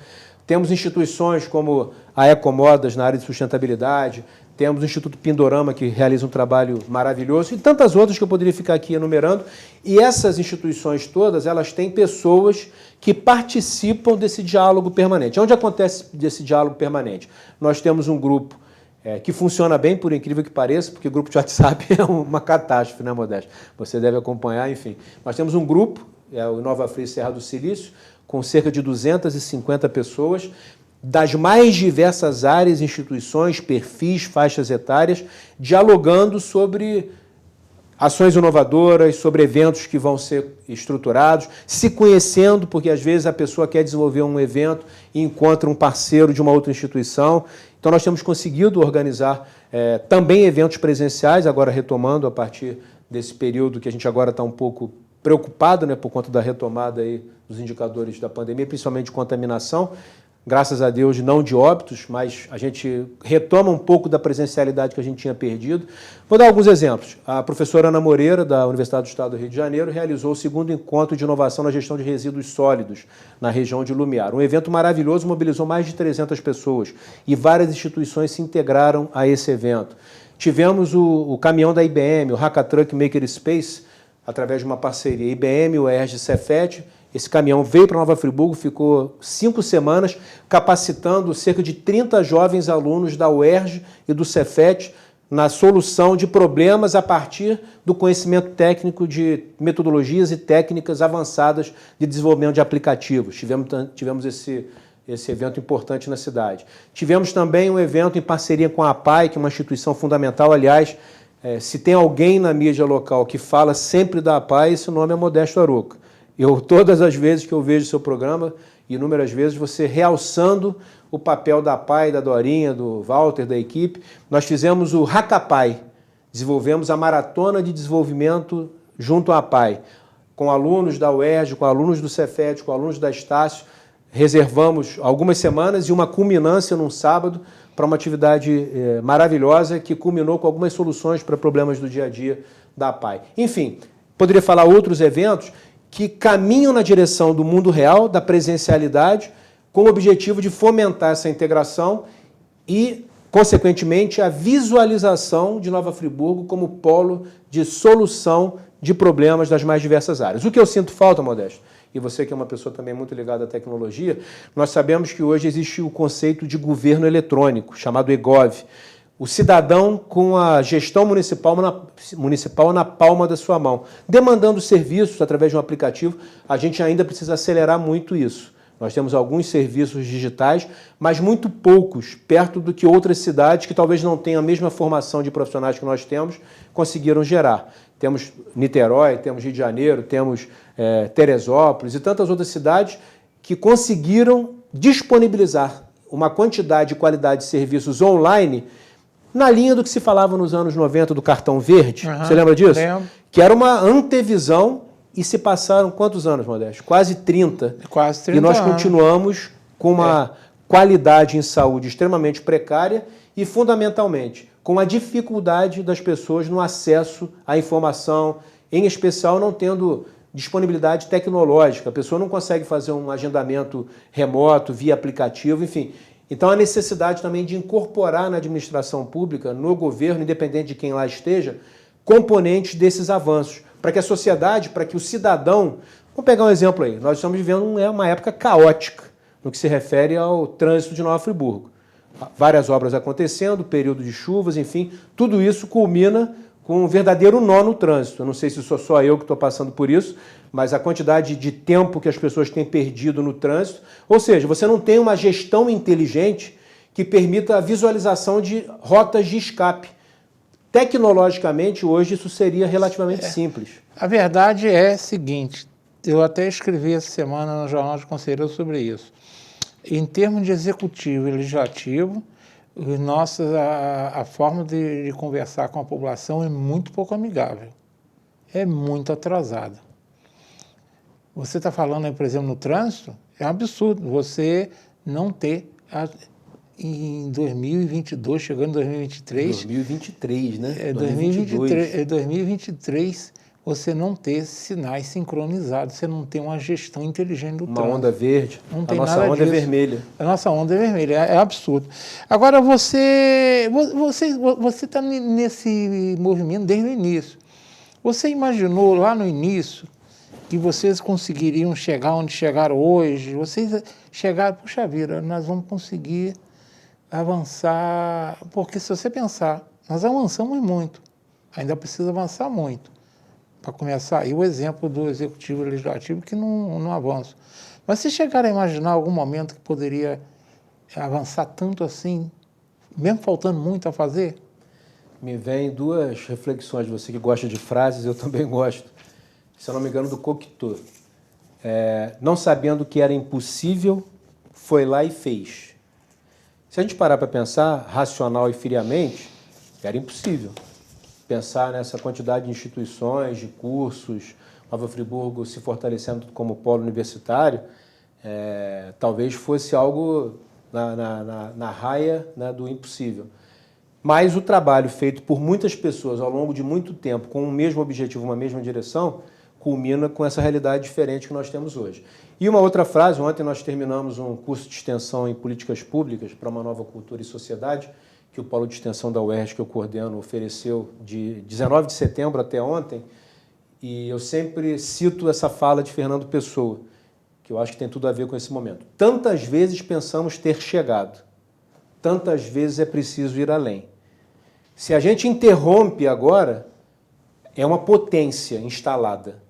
Temos instituições como a Ecomodas na área de sustentabilidade. Temos o Instituto Pindorama, que realiza um trabalho maravilhoso, e tantas outras que eu poderia ficar aqui enumerando. E essas instituições todas, elas têm pessoas que participam desse diálogo permanente. Onde acontece esse diálogo permanente? Nós temos um grupo que funciona bem, por incrível que pareça, porque o grupo de WhatsApp é uma catástrofe, né, Modesto? Você deve acompanhar, enfim. Nós temos um grupo, o Nova Fri Serra do Silício, com cerca de 250 pessoas, das mais diversas áreas, instituições, perfis, faixas etárias, dialogando sobre ações inovadoras, sobre eventos que vão ser estruturados, se conhecendo, porque às vezes a pessoa quer desenvolver um evento e encontra um parceiro de uma outra instituição. Então nós temos conseguido organizar também eventos presenciais, agora retomando a partir desse período que a gente agora está um pouco preocupado, né, por conta da retomada aí dos indicadores da pandemia, principalmente de contaminação. Graças a Deus, não de óbitos, mas a gente retoma um pouco da presencialidade que a gente tinha perdido. Vou dar alguns exemplos. A professora Ana Moreira, da Universidade do Estado do Rio de Janeiro, realizou o 2º encontro de inovação na gestão de resíduos sólidos na região de Lumiar. Um evento maravilhoso, mobilizou mais de 300 pessoas e várias instituições se integraram a esse evento. Tivemos o caminhão da IBM, o Hackatruck Maker Space, através de uma parceria IBM, UERJ e Cefet. Esse caminhão veio para Nova Friburgo, ficou 5 semanas, capacitando cerca de 30 jovens alunos da UERJ e do Cefet na solução de problemas a partir do conhecimento técnico de metodologias e técnicas avançadas de desenvolvimento de aplicativos. Tivemos esse evento importante na cidade. Tivemos também um evento em parceria com a APAI, que é uma instituição fundamental. Aliás, se tem alguém na mídia local que fala sempre da APAI, esse nome é Modesto Arouca. Todas as vezes que eu vejo seu programa, inúmeras vezes, você realçando o papel da APAI, da Dorinha, do Walter, da equipe. Nós fizemos o Hackapai, desenvolvemos a maratona de desenvolvimento junto à APAI, com alunos da UERJ, com alunos do Cefet, com alunos da Estácio. Reservamos algumas semanas e uma culminância num sábado para uma atividade maravilhosa que culminou com algumas soluções para problemas do dia a dia da APAI. Enfim, poderia falar outros eventos que caminham na direção do mundo real, da presencialidade, com o objetivo de fomentar essa integração e, consequentemente, a visualização de Nova Friburgo como polo de solução de problemas das mais diversas áreas. O que eu sinto falta, Modesto, e você que é uma pessoa também muito ligada à tecnologia, nós sabemos que hoje existe o conceito de governo eletrônico, chamado eGov. O cidadão com a gestão municipal na palma da sua mão, demandando serviços através de um aplicativo. A gente ainda precisa acelerar muito isso. Nós temos alguns serviços digitais, mas muito poucos, perto do que outras cidades que talvez não tenham a mesma formação de profissionais que nós temos, conseguiram gerar. Temos Niterói, temos Rio de Janeiro, temos Teresópolis e tantas outras cidades que conseguiram disponibilizar uma quantidade e qualidade de serviços online na linha do que se falava nos anos 90 do cartão verde. Você lembra disso? Lembro. Que era uma antevisão e se passaram quantos anos, Modesto? Quase 30. Quase 30 E nós anos. continuamos com uma qualidade em saúde extremamente precária e, fundamentalmente, com a dificuldade das pessoas no acesso à informação, em especial não tendo disponibilidade tecnológica. A pessoa não consegue fazer um agendamento remoto, via aplicativo, enfim. Então, a necessidade também de incorporar na administração pública, no governo, independente de quem lá esteja, componentes desses avanços, para que a sociedade, para que o cidadão... Vamos pegar um exemplo aí. Nós estamos vivendo uma época caótica no que se refere ao trânsito de Nova Friburgo. Várias obras acontecendo, período de chuvas, enfim, tudo isso culmina com um verdadeiro nó no trânsito. Eu não sei se sou só eu que estou passando por isso, mas a quantidade de tempo que as pessoas têm perdido no trânsito, ou seja, você não tem uma gestão inteligente que permita a visualização de rotas de escape. Tecnologicamente, hoje, isso seria relativamente simples. A verdade é a seguinte, eu até escrevi essa semana no Jornal de Conselheiro sobre isso. Em termos de executivo e legislativo, a forma de conversar com a população é muito pouco amigável, é muito atrasada. Você está falando aí, por exemplo, no trânsito, é um absurdo você não ter, em 2022, chegando em 2023... 2023, né? 2023, você não ter sinais sincronizados, você não tem uma gestão inteligente do trânsito. Uma onda verde, não tem a nossa nada onda disso. é vermelha. A nossa onda é vermelha, é absurdo. Agora, você está nesse movimento desde o início. Você imaginou lá no início que vocês conseguiriam chegar onde chegaram hoje? Vocês chegaram, puxa vida, nós vamos conseguir avançar, porque se você pensar, nós avançamos muito, ainda precisa avançar muito. Para começar, aí o exemplo do Executivo e Legislativo que não avança. Mas se chegar a imaginar algum momento que poderia avançar tanto assim, mesmo faltando muito a fazer? Me vem duas reflexões, você que gosta de frases, eu também gosto. Se eu não me engano, do Cocteau. Não sabendo que era impossível, foi lá e fez. Se a gente parar para pensar, racional e friamente, era impossível. Pensar nessa quantidade de instituições, de cursos, Nova Friburgo se fortalecendo como polo universitário, talvez fosse algo na raia, né, do impossível. Mas o trabalho feito por muitas pessoas ao longo de muito tempo, com o mesmo objetivo, uma mesma direção, culmina com essa realidade diferente que nós temos hoje. E uma outra frase, ontem nós terminamos um curso de extensão em políticas públicas para uma nova cultura e sociedade, que o Polo de Extensão da UERJ, que eu coordeno, ofereceu de 19 de setembro até ontem, e eu sempre cito essa fala de Fernando Pessoa, que eu acho que tem tudo a ver com esse momento. Tantas vezes pensamos ter chegado, tantas vezes é preciso ir além. Se a gente interrompe agora, é uma potência instalada,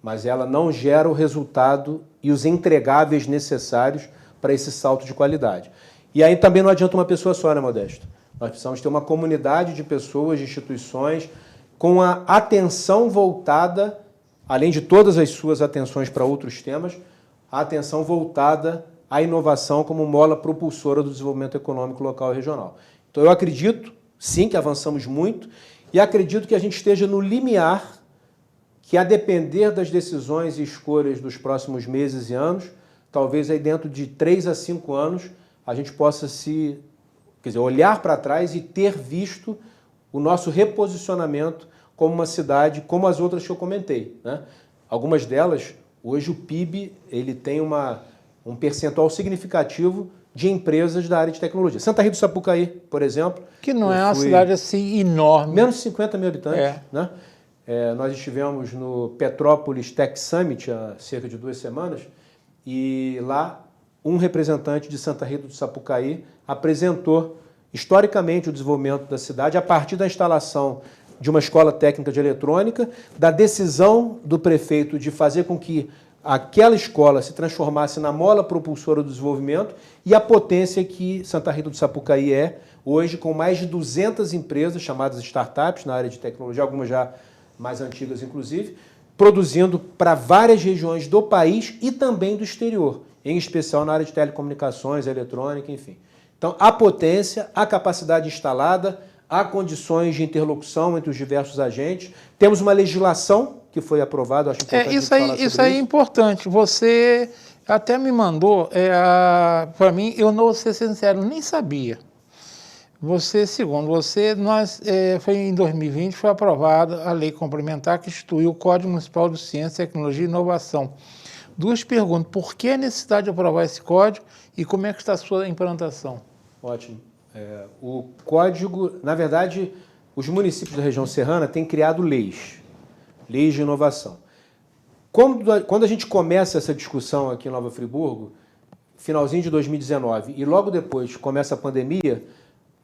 mas ela não gera o resultado e os entregáveis necessários para esse salto de qualidade. E aí também não adianta uma pessoa só, né, Modesto? Nós precisamos ter uma comunidade de pessoas, de instituições, com a atenção voltada, além de todas as suas atenções para outros temas, a atenção voltada à inovação como mola propulsora do desenvolvimento econômico local e regional. Então eu acredito, sim, que avançamos muito, e acredito que a gente esteja no limiar que, a depender das decisões e escolhas dos próximos meses e anos, talvez aí dentro de 3 a 5 anos, a gente possa olhar para trás e ter visto o nosso reposicionamento como uma cidade, como as outras que eu comentei, né? Algumas delas, hoje o PIB ele tem um percentual significativo de empresas da área de tecnologia. Santa Rita do Sapucaí, por exemplo. Que não é uma cidade assim enorme. Menos de 50 mil habitantes, né? Nós estivemos no Petrópolis Tech Summit há cerca de 2 semanas e lá um representante de Santa Rita do Sapucaí apresentou historicamente o desenvolvimento da cidade a partir da instalação de uma escola técnica de eletrônica, da decisão do prefeito de fazer com que aquela escola se transformasse na mola propulsora do desenvolvimento e a potência que Santa Rita do Sapucaí é hoje, com mais de 200 empresas chamadas startups na área de tecnologia, algumas já mais antigas inclusive, produzindo para várias regiões do país e também do exterior, em especial na área de telecomunicações, eletrônica, enfim. Então, a potência, a capacidade instalada, há condições de interlocução entre os diversos agentes. Temos uma legislação que foi aprovada, acho importante isso aí é importante. Você até me mandou, para mim, eu não vou ser sincero, nem sabia. Segundo você, foi em 2020, foi aprovada a lei complementar que instituiu o Código Municipal de Ciência, Tecnologia e Inovação. Duas perguntas: por que a necessidade de aprovar esse código e como é que está a sua implantação? Ótimo. O código, na verdade, os municípios da região serrana têm criado leis de inovação. Quando a gente começa essa discussão aqui em Nova Friburgo, finalzinho de 2019, e logo depois começa a pandemia,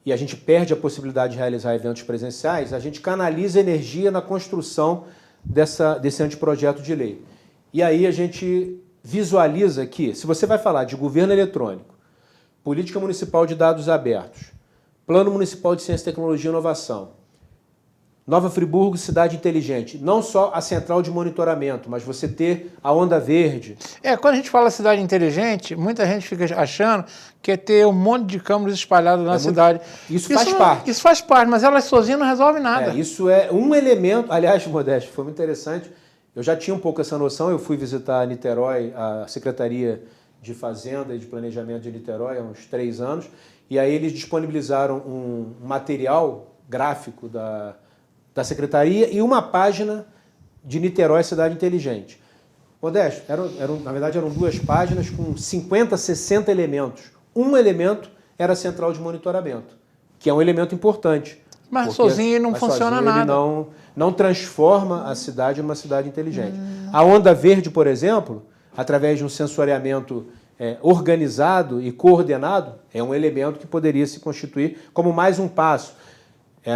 e a gente perde a possibilidade de realizar eventos presenciais, a gente canaliza energia na construção desse anteprojeto de lei. E aí a gente visualiza que, se você vai falar de governo eletrônico, política municipal de dados abertos, plano municipal de ciência, tecnologia e inovação, Nova Friburgo, cidade inteligente, não só a central de monitoramento, mas você ter a onda verde. Quando a gente fala cidade inteligente, muita gente fica achando que é ter um monte de câmeras espalhadas na cidade. Isso faz parte. Isso faz parte, mas elas sozinhas não resolvem nada. Isso é um elemento, aliás, Modesto, foi muito interessante, eu já tinha um pouco essa noção, eu fui visitar Niterói, a Secretaria de Fazenda e de Planejamento de Niterói há uns 3 anos, e aí eles disponibilizaram um material gráfico da Secretaria e uma página de Niterói Cidade Inteligente. Modesto, na verdade eram 2 páginas com 50, 60 elementos. Um elemento era a central de monitoramento, que é um elemento importante. Mas sozinho não funciona nada. Ele não transforma a cidade numa cidade inteligente. A onda verde, por exemplo, através de um sensoriamento organizado e coordenado, é um elemento que poderia se constituir como mais um passo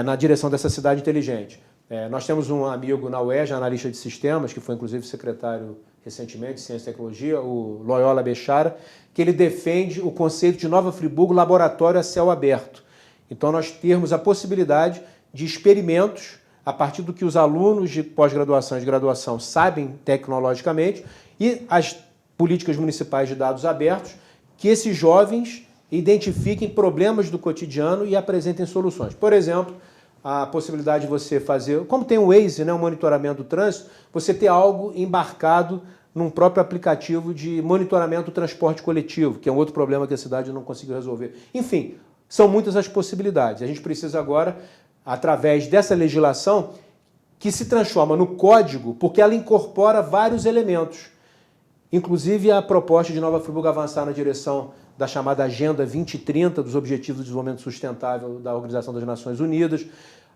na direção dessa cidade inteligente. Nós temos um amigo na UERJ, analista de sistemas, que foi inclusive secretário recentemente de Ciência e Tecnologia, o Loyola Bechara, que ele defende o conceito de Nova Friburgo laboratório a céu aberto. Então nós termos a possibilidade de experimentos a partir do que os alunos de pós-graduação e de graduação sabem tecnologicamente e as políticas municipais de dados abertos, que esses jovens identifiquem problemas do cotidiano e apresentem soluções. Por exemplo, a possibilidade de você fazer, como tem o Waze, o monitoramento do trânsito, você ter algo embarcado num próprio aplicativo de monitoramento do transporte coletivo, que é um outro problema que a cidade não conseguiu resolver. Enfim, são muitas as possibilidades. A gente precisa agora, através dessa legislação, que se transforma no código, porque ela incorpora vários elementos. Inclusive a proposta de Nova Friburgo avançar na direção da chamada Agenda 2030, dos Objetivos de Desenvolvimento Sustentável da Organização das Nações Unidas,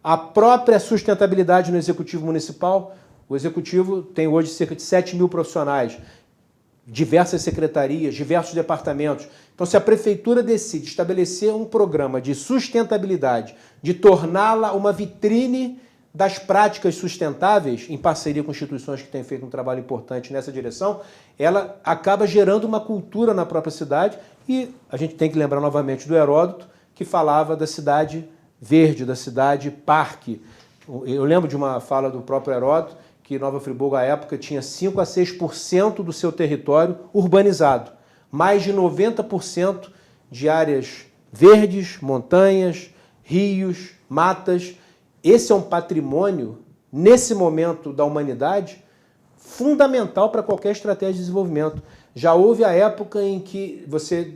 a própria sustentabilidade no Executivo Municipal. O Executivo tem hoje cerca de 7 mil profissionais, diversas secretarias, diversos departamentos. Então, se a Prefeitura decide estabelecer um programa de sustentabilidade, de torná-la uma vitrine das práticas sustentáveis, em parceria com instituições que têm feito um trabalho importante nessa direção, ela acaba gerando uma cultura na própria cidade e a gente tem que lembrar novamente do Heródoto, que falava da cidade verde, da cidade parque. Eu lembro de uma fala do próprio Heródoto, que Nova Friburgo, à época, tinha 5 a 6% do seu território urbanizado. Mais de 90% de áreas verdes, montanhas, rios, matas. Esse é um patrimônio, nesse momento da humanidade, fundamental para qualquer estratégia de desenvolvimento. Já houve a época em que você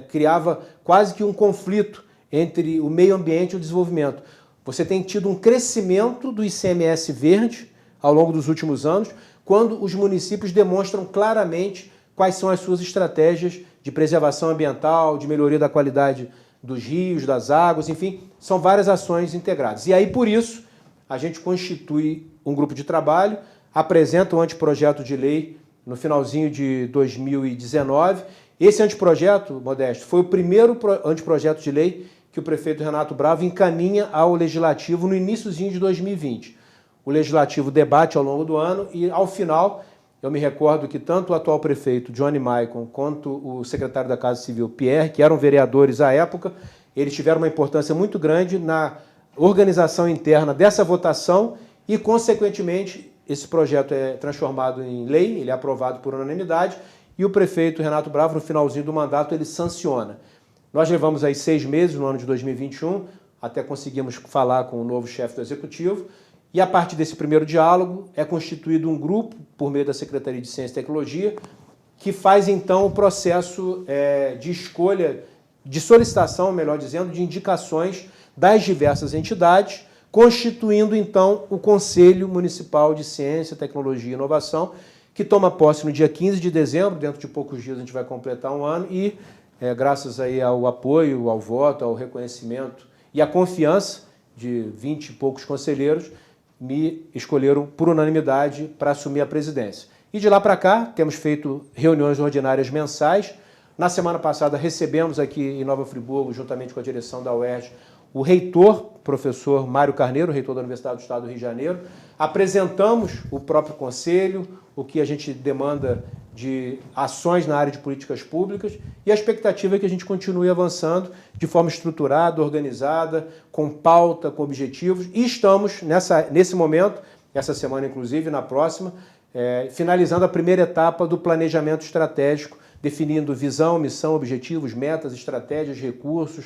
criava quase que um conflito entre o meio ambiente e o desenvolvimento. Você tem tido um crescimento do ICMS verde ao longo dos últimos anos, quando os municípios demonstram claramente quais são as suas estratégias de preservação ambiental, de melhoria da qualidade dos rios, das águas, enfim, são várias ações integradas. E aí, por isso, a gente constitui um grupo de trabalho, apresenta um anteprojeto de lei no finalzinho de 2019. Esse anteprojeto, Modesto, foi o primeiro anteprojeto de lei que o prefeito Renato Bravo encaminha ao Legislativo no iniciozinho de 2020. O Legislativo debate ao longo do ano e, ao final, Eu me recordo que tanto o atual prefeito, Johnny Maicon, quanto o secretário da Casa Civil, Pierre, que eram vereadores à época, eles tiveram uma importância muito grande na organização interna dessa votação e, consequentemente, esse projeto é transformado em lei, ele é aprovado por unanimidade e o prefeito Renato Bravo, no finalzinho do mandato, ele sanciona. Nós levamos aí 6 meses no ano de 2021, até conseguimos falar com o novo chefe do Executivo, e a partir desse primeiro diálogo é constituído um grupo, por meio da Secretaria de Ciência e Tecnologia, que faz então o processo de escolha, de solicitação, melhor dizendo, de indicações das diversas entidades, constituindo então o Conselho Municipal de Ciência, Tecnologia e Inovação, que toma posse no dia 15 de dezembro, dentro de poucos dias a gente vai completar um ano, e graças aí ao apoio, ao voto, ao reconhecimento e à confiança de 20 e poucos conselheiros, me escolheram por unanimidade para assumir a presidência. E de lá para cá, temos feito reuniões ordinárias mensais. Na semana passada, recebemos aqui em Nova Friburgo, juntamente com a direção da UERJ, o reitor, professor Mário Carneiro, reitor da Universidade do Estado do Rio de Janeiro. Apresentamos o próprio conselho, o que a gente demanda de ações na área de políticas públicas, e a expectativa é que a gente continue avançando de forma estruturada, organizada, com pauta, com objetivos, e estamos nesse momento, essa semana inclusive, na próxima, finalizando a primeira etapa do planejamento estratégico, definindo visão, missão, objetivos, metas, estratégias, recursos,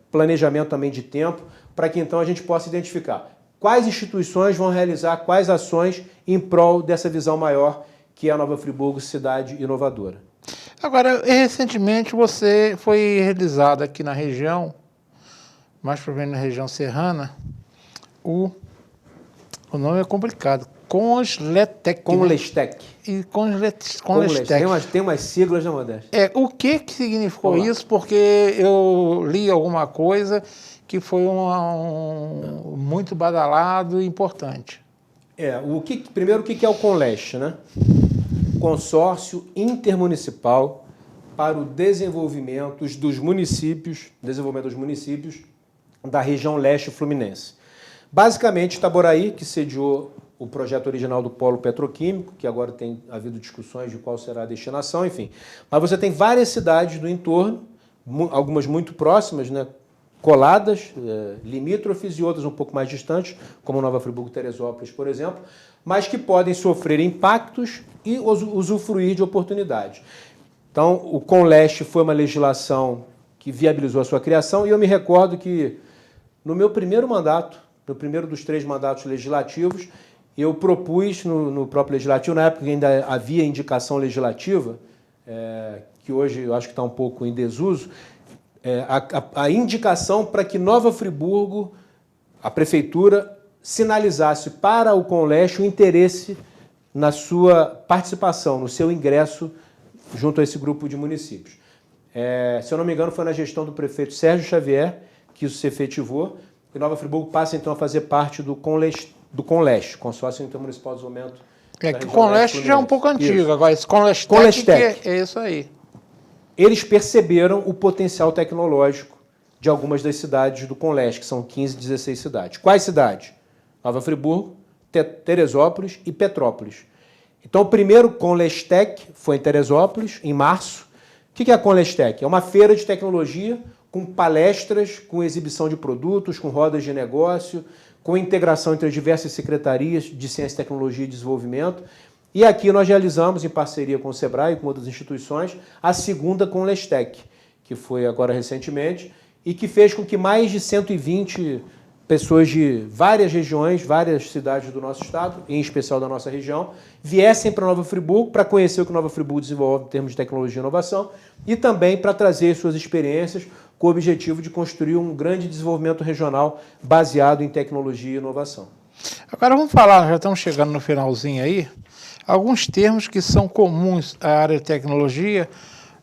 planejamento também de tempo, para que então a gente possa identificar quais instituições vão realizar quais ações em prol dessa visão maior que é a Nova Friburgo Cidade Inovadora. Agora, recentemente você foi realizado aqui na região, mais provavelmente na região serrana, o nome é complicado, Conlestec. Conlestec. E Conlestec. Tem umas siglas, né, Modesto? O que significou isso? Porque eu li alguma coisa que foi muito badalado e importante. Primeiro, o que é o Conleste, né? Consórcio Intermunicipal para o Desenvolvimento dos Municípios da região leste fluminense. Basicamente, Itaboraí, que sediou o projeto original do polo petroquímico, que agora tem havido discussões de qual será a destinação, enfim. Mas você tem várias cidades do entorno, algumas muito próximas, né, coladas, limítrofes, e outras um pouco mais distantes, como Nova Friburgo e Teresópolis, por exemplo, mas que podem sofrer impactos e usufruir de oportunidades. Então, o Conleste foi uma legislação que viabilizou a sua criação, e eu me recordo que no meu primeiro mandato, no primeiro dos 3 mandatos legislativos, eu propus no próprio legislativo, na época ainda havia indicação legislativa, que hoje eu acho que está um pouco em desuso, a indicação para que Nova Friburgo, a prefeitura, sinalizasse para o Conleste o interesse na sua participação, no seu ingresso junto a esse grupo de municípios. Se eu não me engano, foi na gestão do prefeito Sérgio Xavier que isso se efetivou, e Nova Friburgo passa então a fazer parte do Conleste, Consórcio Intermunicipal de Desenvolvimento. Que o Conleste já é um pouco antigo, isso. Agora esse Conlestec é isso aí. Eles perceberam o potencial tecnológico de algumas das cidades do Conleste, que são 15, 16 cidades. Quais cidades? Nova Friburgo, Teresópolis e Petrópolis. Então, o primeiro Conlestec foi em Teresópolis, em março. O que é a Conlestec? É uma feira de tecnologia com palestras, com exibição de produtos, com rodas de negócio, com integração entre as diversas secretarias de Ciência, Tecnologia e Desenvolvimento. E aqui nós realizamos, em parceria com o Sebrae e com outras instituições, a segunda Conlestec, que foi agora recentemente, e que fez com que mais de 120 pessoas de várias regiões, várias cidades do nosso estado, em especial da nossa região, viessem para Nova Friburgo para conhecer o que Nova Friburgo desenvolve em termos de tecnologia e inovação, e também para trazer suas experiências com o objetivo de construir um grande desenvolvimento regional baseado em tecnologia e inovação. Agora vamos falar, já estamos chegando no finalzinho aí, alguns termos que são comuns à área de tecnologia,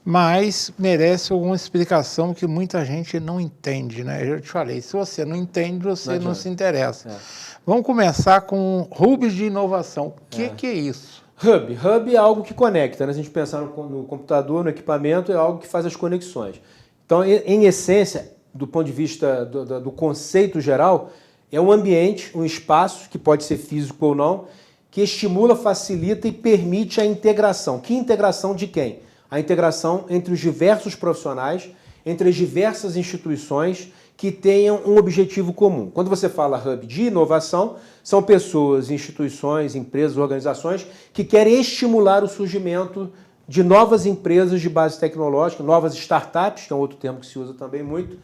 mas merece alguma explicação que muita gente não entende, né? Eu te falei, se você não entende, você não se interessa. Vamos começar com hubs de inovação. O que é isso? Hub é algo que conecta, né? Se a gente pensar no computador, no equipamento, é algo que faz as conexões. Então, em essência, do ponto de vista do conceito geral, é um ambiente, um espaço, que pode ser físico ou não, que estimula, facilita e permite a integração. Que integração de quem? A integração entre os diversos profissionais, entre as diversas instituições que tenham um objetivo comum. Quando você fala hub de inovação, são pessoas, instituições, empresas, organizações que querem estimular o surgimento de novas empresas de base tecnológica, novas startups, que é um outro termo que se usa também muito,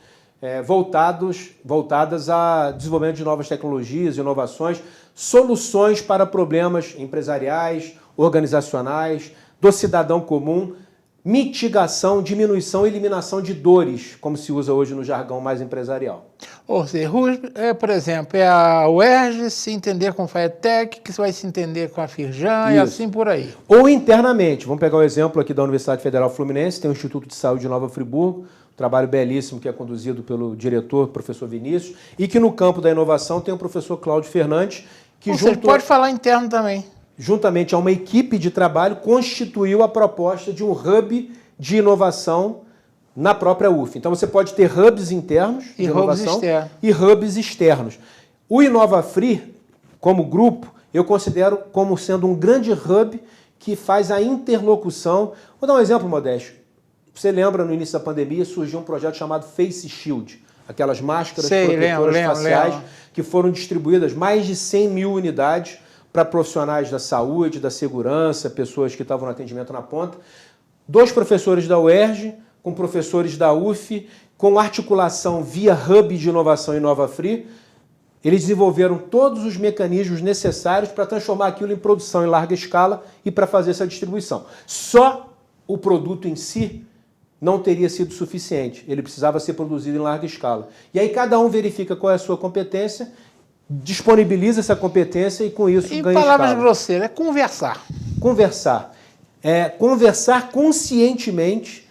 voltadas a desenvolvimento de novas tecnologias, inovações, soluções para problemas empresariais, organizacionais, do cidadão comum, mitigação, diminuição e eliminação de dores, como se usa hoje no jargão mais empresarial. Ou seja, por exemplo, é a UERJ se entender com a FATEC, que vai se entender com a Firjan e assim por aí. Ou internamente, vamos pegar o exemplo aqui da Universidade Federal Fluminense, tem o Instituto de Saúde de Nova Friburgo, um trabalho belíssimo que é conduzido pelo diretor, professor Vinícius, e que no campo da inovação tem o professor Cláudio Fernandes, que Você pode falar interno também. Juntamente a uma equipe de trabalho, constituiu a proposta de um hub de inovação na própria UF. Então você pode ter hubs internos de inovação e hubs externos. O InovaFri, como grupo, eu considero como sendo um grande hub que faz a interlocução. Vou dar um exemplo, Modesto. Você lembra, no início da pandemia, surgiu um projeto chamado Face Shield, aquelas máscaras protetoras faciais que foram distribuídas, mais de 100 mil unidades, para profissionais da saúde, da segurança, pessoas que estavam no atendimento na ponta. 2 professores da UERJ, com professores da UF, com articulação via Hub de Inovação InovaFri, eles desenvolveram todos os mecanismos necessários para transformar aquilo em produção em larga escala e para fazer essa distribuição. Só o produto em si não teria sido suficiente, ele precisava ser produzido em larga escala. E aí cada um verifica qual é a sua competência, disponibiliza essa competência e com isso ganha escala. Em palavras grosseiras, é conversar. Conversar. Conversar conscientemente,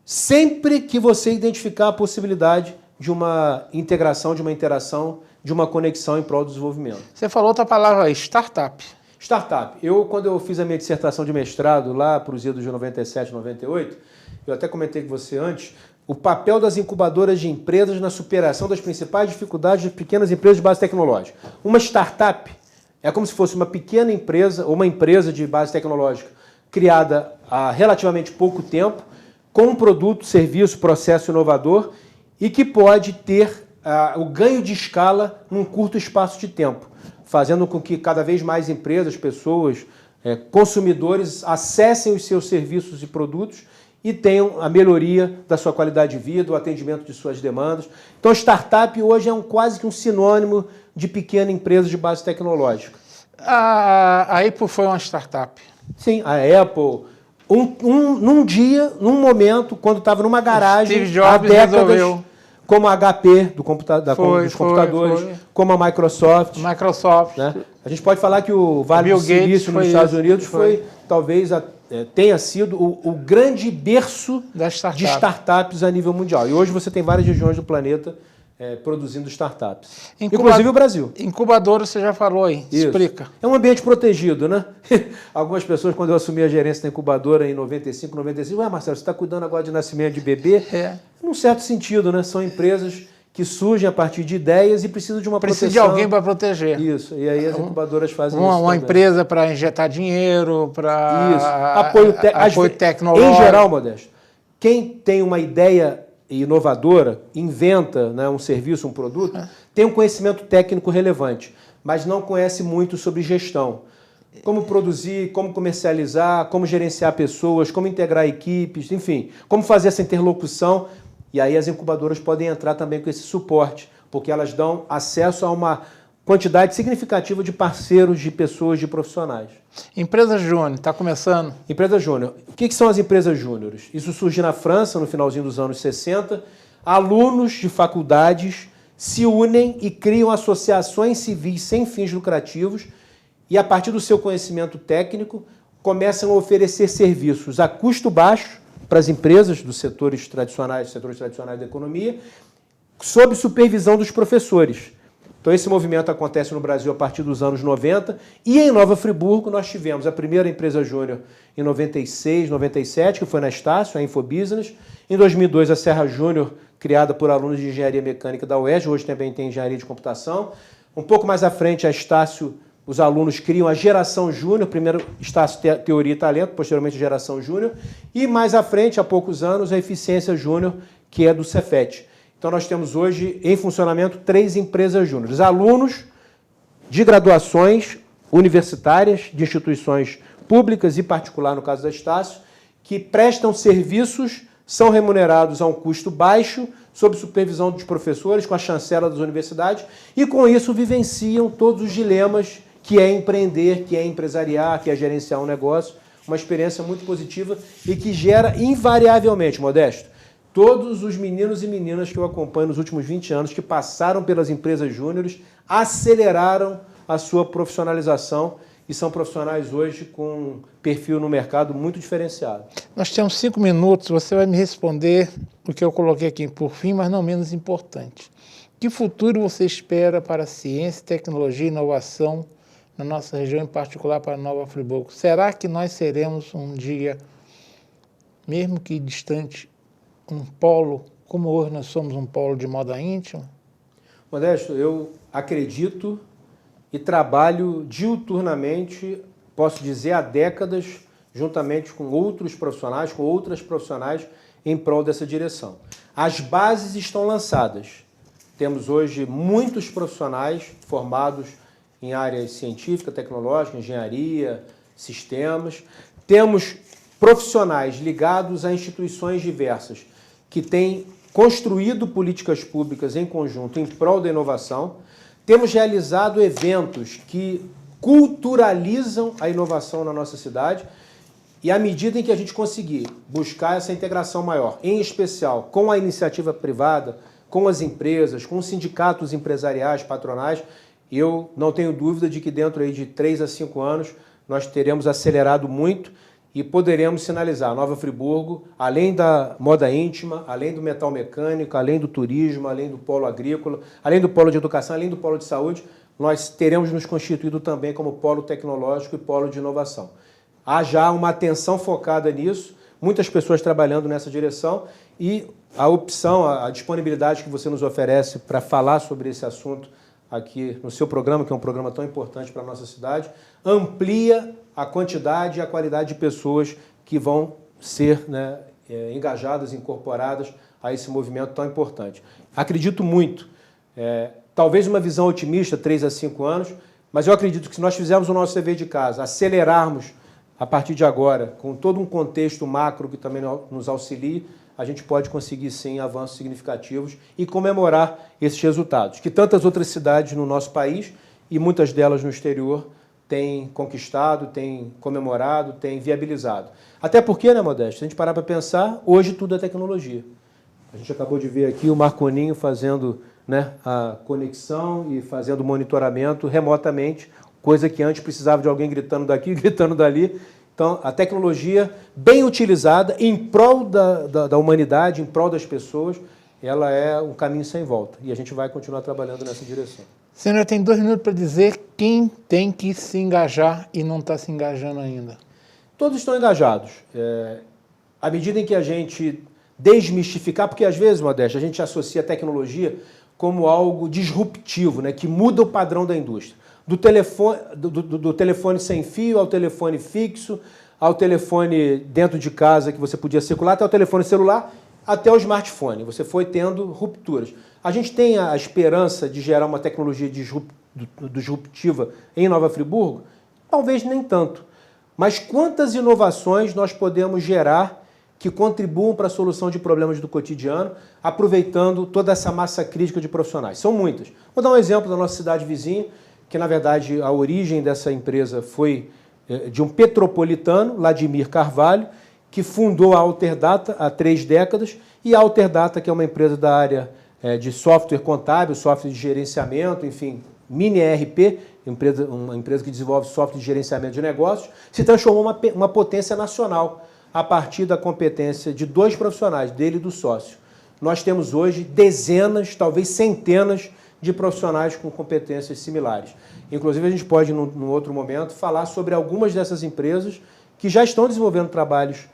sempre que você identificar a possibilidade de uma integração, de uma interação, de uma conexão em prol do desenvolvimento. Você falou outra palavra aí, startup. Startup. Quando eu fiz a minha dissertação de mestrado lá para os idos de 97, 98, eu até comentei com você antes, o papel das incubadoras de empresas na superação das principais dificuldades das pequenas empresas de base tecnológica. Uma startup é como se fosse uma pequena empresa ou uma empresa de base tecnológica criada há relativamente pouco tempo, com um produto, serviço, processo inovador e que pode ter o ganho de escala num curto espaço de tempo, fazendo com que cada vez mais empresas, pessoas, consumidores acessem os seus serviços e produtos e tenham a melhoria da sua qualidade de vida, o atendimento de suas demandas. Então, startup hoje é quase que um sinônimo de pequena empresa de base tecnológica. A Apple foi uma startup. Sim, a Apple, num dia, num momento, quando estava numa garagem, Steve Jobs há décadas, resolveu. como a HP dos computadores, como a Microsoft. Né? A gente pode falar que o Vale do Silício nos Estados Unidos talvez tenha sido o grande berço de startups a nível mundial. E hoje você tem várias regiões do planeta produzindo startups. Inclusive o Brasil. Incubadora, você já falou aí. Isso. Explica. É um ambiente protegido, né? Algumas pessoas, quando eu assumi a gerência da incubadora em 95, 96, Marcelo, você está cuidando agora de nascimento de bebê? Num certo sentido, né? São empresas que surgem a partir de ideias e precisam de uma proteção. Precisa de alguém para proteger. Isso, e aí as incubadoras fazem isso. Uma empresa para injetar dinheiro, para apoio tecnológico. Em geral, Modesto, quem tem uma ideia inovadora, inventa, né, um serviço, um produto, tem um conhecimento técnico relevante, mas não conhece muito sobre gestão. Como produzir, como comercializar, como gerenciar pessoas, como integrar equipes, enfim, como fazer essa interlocução. E aí as incubadoras podem entrar também com esse suporte, porque elas dão acesso a uma quantidade significativa de parceiros, de pessoas, de profissionais. Empresa Júnior, está começando? Empresa Júnior. O que são as empresas júniores? Isso surge na França, no finalzinho dos anos 60. Alunos de faculdades se unem e criam associações civis sem fins lucrativos e, a partir do seu conhecimento técnico, começam a oferecer serviços a custo baixo para as empresas dos setores tradicionais da economia, sob supervisão dos professores. Então esse movimento acontece no Brasil a partir dos anos 90 e em Nova Friburgo nós tivemos a primeira empresa júnior em 96, 97, que foi na Estácio, a Infobusiness. Em 2002 a Serra Júnior, criada por alunos de engenharia mecânica da UERJ, hoje também tem engenharia de computação. Um pouco mais à frente a Estácio os alunos criam a geração júnior, primeiro Estácio Teoria e Talento, posteriormente geração júnior, e mais à frente, há poucos anos, a Eficiência Júnior, que é do Cefet. Então nós temos hoje em funcionamento 3 empresas júniores. Alunos de graduações universitárias, de instituições públicas e particular, no caso da Estácio, que prestam serviços, são remunerados a um custo baixo, sob supervisão dos professores, com a chancela das universidades, e com isso vivenciam todos os dilemas que é empreender, que é empresariar, que é gerenciar um negócio. Uma experiência muito positiva e que gera invariavelmente, Modesto, todos os meninos e meninas que eu acompanho nos últimos 20 anos, que passaram pelas empresas júniores, aceleraram a sua profissionalização e são profissionais hoje com um perfil no mercado muito diferenciado. Nós temos 5 minutos, você vai me responder o que eu coloquei aqui por fim, mas não menos importante. Que futuro você espera para a ciência, tecnologia e inovação na nossa região, em particular para Nova Friburgo? Será que nós seremos um dia, mesmo que distante, um polo, como hoje nós somos um polo de moda íntima? Modesto, eu acredito e trabalho diuturnamente, posso dizer, há décadas, juntamente com outros profissionais, com outras profissionais, em prol dessa direção. As bases estão lançadas. Temos hoje muitos profissionais formados em áreas científica, tecnológica, engenharia, sistemas. Temos profissionais ligados a instituições diversas que têm construído políticas públicas em conjunto em prol da inovação. Temos realizado eventos que culturalizam a inovação na nossa cidade e à medida em que a gente conseguir buscar essa integração maior, em especial com a iniciativa privada, com as empresas, com os sindicatos empresariais, patronais, eu não tenho dúvida de que dentro aí de 3 a 5 anos nós teremos acelerado muito e poderemos sinalizar Nova Friburgo, além da moda íntima, além do metal mecânico, além do turismo, além do polo agrícola, além do polo de educação, além do polo de saúde, nós teremos nos constituído também como polo tecnológico e polo de inovação. Há já uma atenção focada nisso, muitas pessoas trabalhando nessa direção e a opção, a disponibilidade que você nos oferece para falar sobre esse assunto aqui no seu programa, que é um programa tão importante para a nossa cidade, amplia a quantidade e a qualidade de pessoas que vão ser engajadas, incorporadas a esse movimento tão importante. Acredito muito, talvez uma visão otimista, 3 a 5 anos, mas eu acredito que se nós fizermos o nosso dever de casa, acelerarmos a partir de agora, com todo um contexto macro que também nos auxilie, a gente pode conseguir, sim, avanços significativos e comemorar esses resultados, que tantas outras cidades no nosso país e muitas delas no exterior têm conquistado, têm comemorado, têm viabilizado. Até porque, né, Modesto, se a gente parar para pensar, hoje tudo é tecnologia. A gente acabou de ver aqui o Marconinho fazendo a conexão e fazendo monitoramento remotamente, coisa que antes precisava de alguém gritando daqui, gritando dali. Então, a tecnologia bem utilizada em prol da humanidade, em prol das pessoas, ela é um caminho sem volta. E a gente vai continuar trabalhando nessa direção. Senhor, tem 2 minutos para dizer quem tem que se engajar e não está se engajando ainda. Todos estão engajados. À medida em que a gente desmistificar, porque às vezes, Modesto, a gente associa a tecnologia como algo disruptivo, que muda o padrão da indústria. Do telefone sem fio ao telefone fixo, ao telefone dentro de casa que você podia circular, até o telefone celular, até o smartphone. Você foi tendo rupturas. A gente tem a esperança de gerar uma tecnologia disruptiva em Nova Friburgo? Talvez nem tanto. Mas quantas inovações nós podemos gerar que contribuam para a solução de problemas do cotidiano, aproveitando toda essa massa crítica de profissionais? São muitas. Vou dar um exemplo da nossa cidade vizinha, que na verdade a origem dessa empresa foi de um petropolitano, Vladimir Carvalho, que fundou a Alterdata há 3 décadas, e a Alterdata, que é uma empresa da área de software contábil, software de gerenciamento, enfim, mini ERP, uma empresa que desenvolve software de gerenciamento de negócios, se transformou uma potência nacional a partir da competência de 2 profissionais, dele e do sócio. Nós temos hoje dezenas, talvez centenas, de profissionais com competências similares. Inclusive, a gente pode, num outro momento, falar sobre algumas dessas empresas que já estão desenvolvendo trabalhos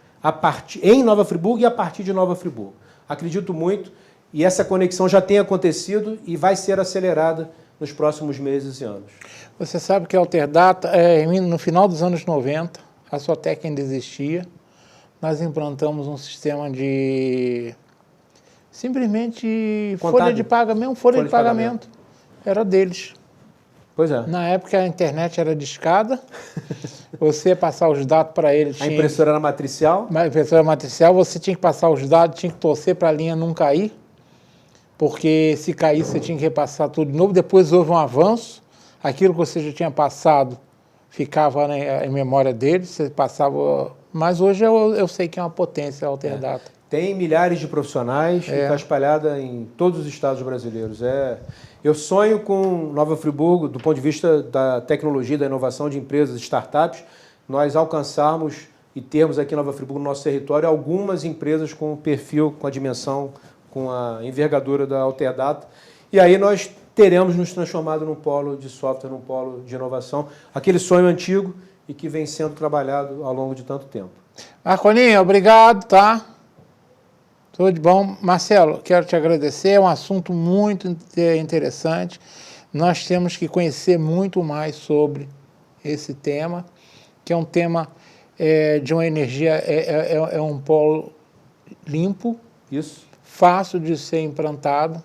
em Nova Friburgo e a partir de Nova Friburgo. Acredito muito, e essa conexão já tem acontecido e vai ser acelerada nos próximos meses e anos? Você sabe que a Alterdata, no final dos anos 90, a Sotec ainda existia, nós implantamos um sistema de simplesmente folha de pagamento. Era deles. Pois é. Na época a internet era discada, você ia passar os dados para eles. A impressora era matricial? A impressora matricial, você tinha que passar os dados, tinha que torcer para a linha não cair, porque se caísse você tinha que repassar tudo de novo. Depois houve um avanço, aquilo que você já tinha passado ficava em memória deles, você passava. Mas hoje eu sei que é uma potência a Alterdata. Tem milhares de profissionais e está espalhada em todos os estados brasileiros. Eu sonho com Nova Friburgo, do ponto de vista da tecnologia, da inovação de empresas, startups, nós alcançarmos e termos aqui em Nova Friburgo, no nosso território, algumas empresas com o perfil, com a dimensão, com a envergadura da Alterdata. E aí nós teremos nos transformado num polo de software, num polo de inovação, aquele sonho antigo e que vem sendo trabalhado ao longo de tanto tempo. Marconinho, obrigado, tá? Tudo de bom. Marcelo, quero te agradecer, é um assunto muito interessante. Nós temos que conhecer muito mais sobre esse tema, que é um tema de uma energia, é um polo limpo, Isso. fácil de ser implantado,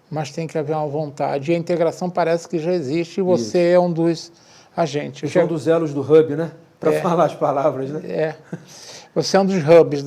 mas tem que haver uma vontade. E a integração parece que já existe e você é um dos agentes. Você é um dos elos do hub, né? Para falar as palavras, né? Você é um dos hubs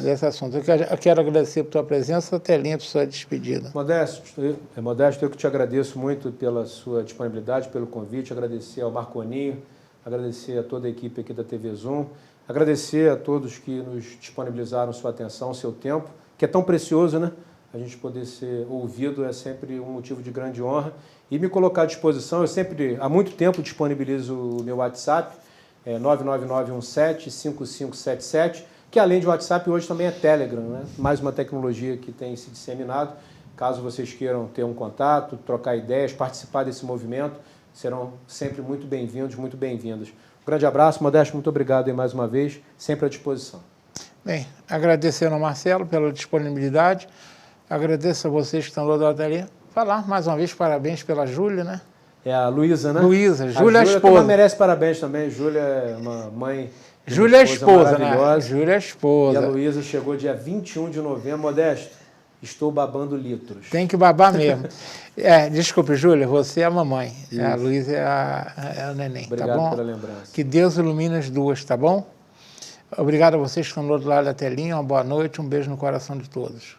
desse assunto. Eu quero agradecer por tua presença, telinha para sua despedida. Modesto, eu que te agradeço muito pela sua disponibilidade, pelo convite, agradecer ao Marconinho, agradecer a toda a equipe aqui da TV Zoom, agradecer a todos que nos disponibilizaram sua atenção, seu tempo, que é tão precioso, né? A gente poder ser ouvido é sempre um motivo de grande honra. E me colocar à disposição, eu sempre, há muito tempo, disponibilizo o meu WhatsApp, 999175577, que além de WhatsApp hoje também é Telegram, né? Mais uma tecnologia que tem se disseminado. Caso vocês queiram ter um contato, trocar ideias, participar desse movimento, serão sempre muito bem-vindos, muito bem-vindas. Um grande abraço, Modesto, muito obrigado aí mais uma vez, sempre à disposição. Bem, agradecendo ao Marcelo pela disponibilidade, agradeço a vocês que estão do lado ali. Falar mais uma vez parabéns pela Júlia, né? É a Luísa, né? Luísa, Júlia é a esposa. Júlia merece parabéns também. Júlia é uma mãe. Júlia é a esposa, né? Júlia é a esposa. E a Luísa chegou dia 21 de novembro. Modesto, estou babando litros. Tem que babar mesmo. Desculpe, Júlia, você é a mamãe. Isso. A Luísa é a neném. Obrigado, tá bom? Pela lembrança. Que Deus ilumine as duas, tá bom? Obrigado a vocês que estão do outro lado da telinha. Uma boa noite, um beijo no coração de todos.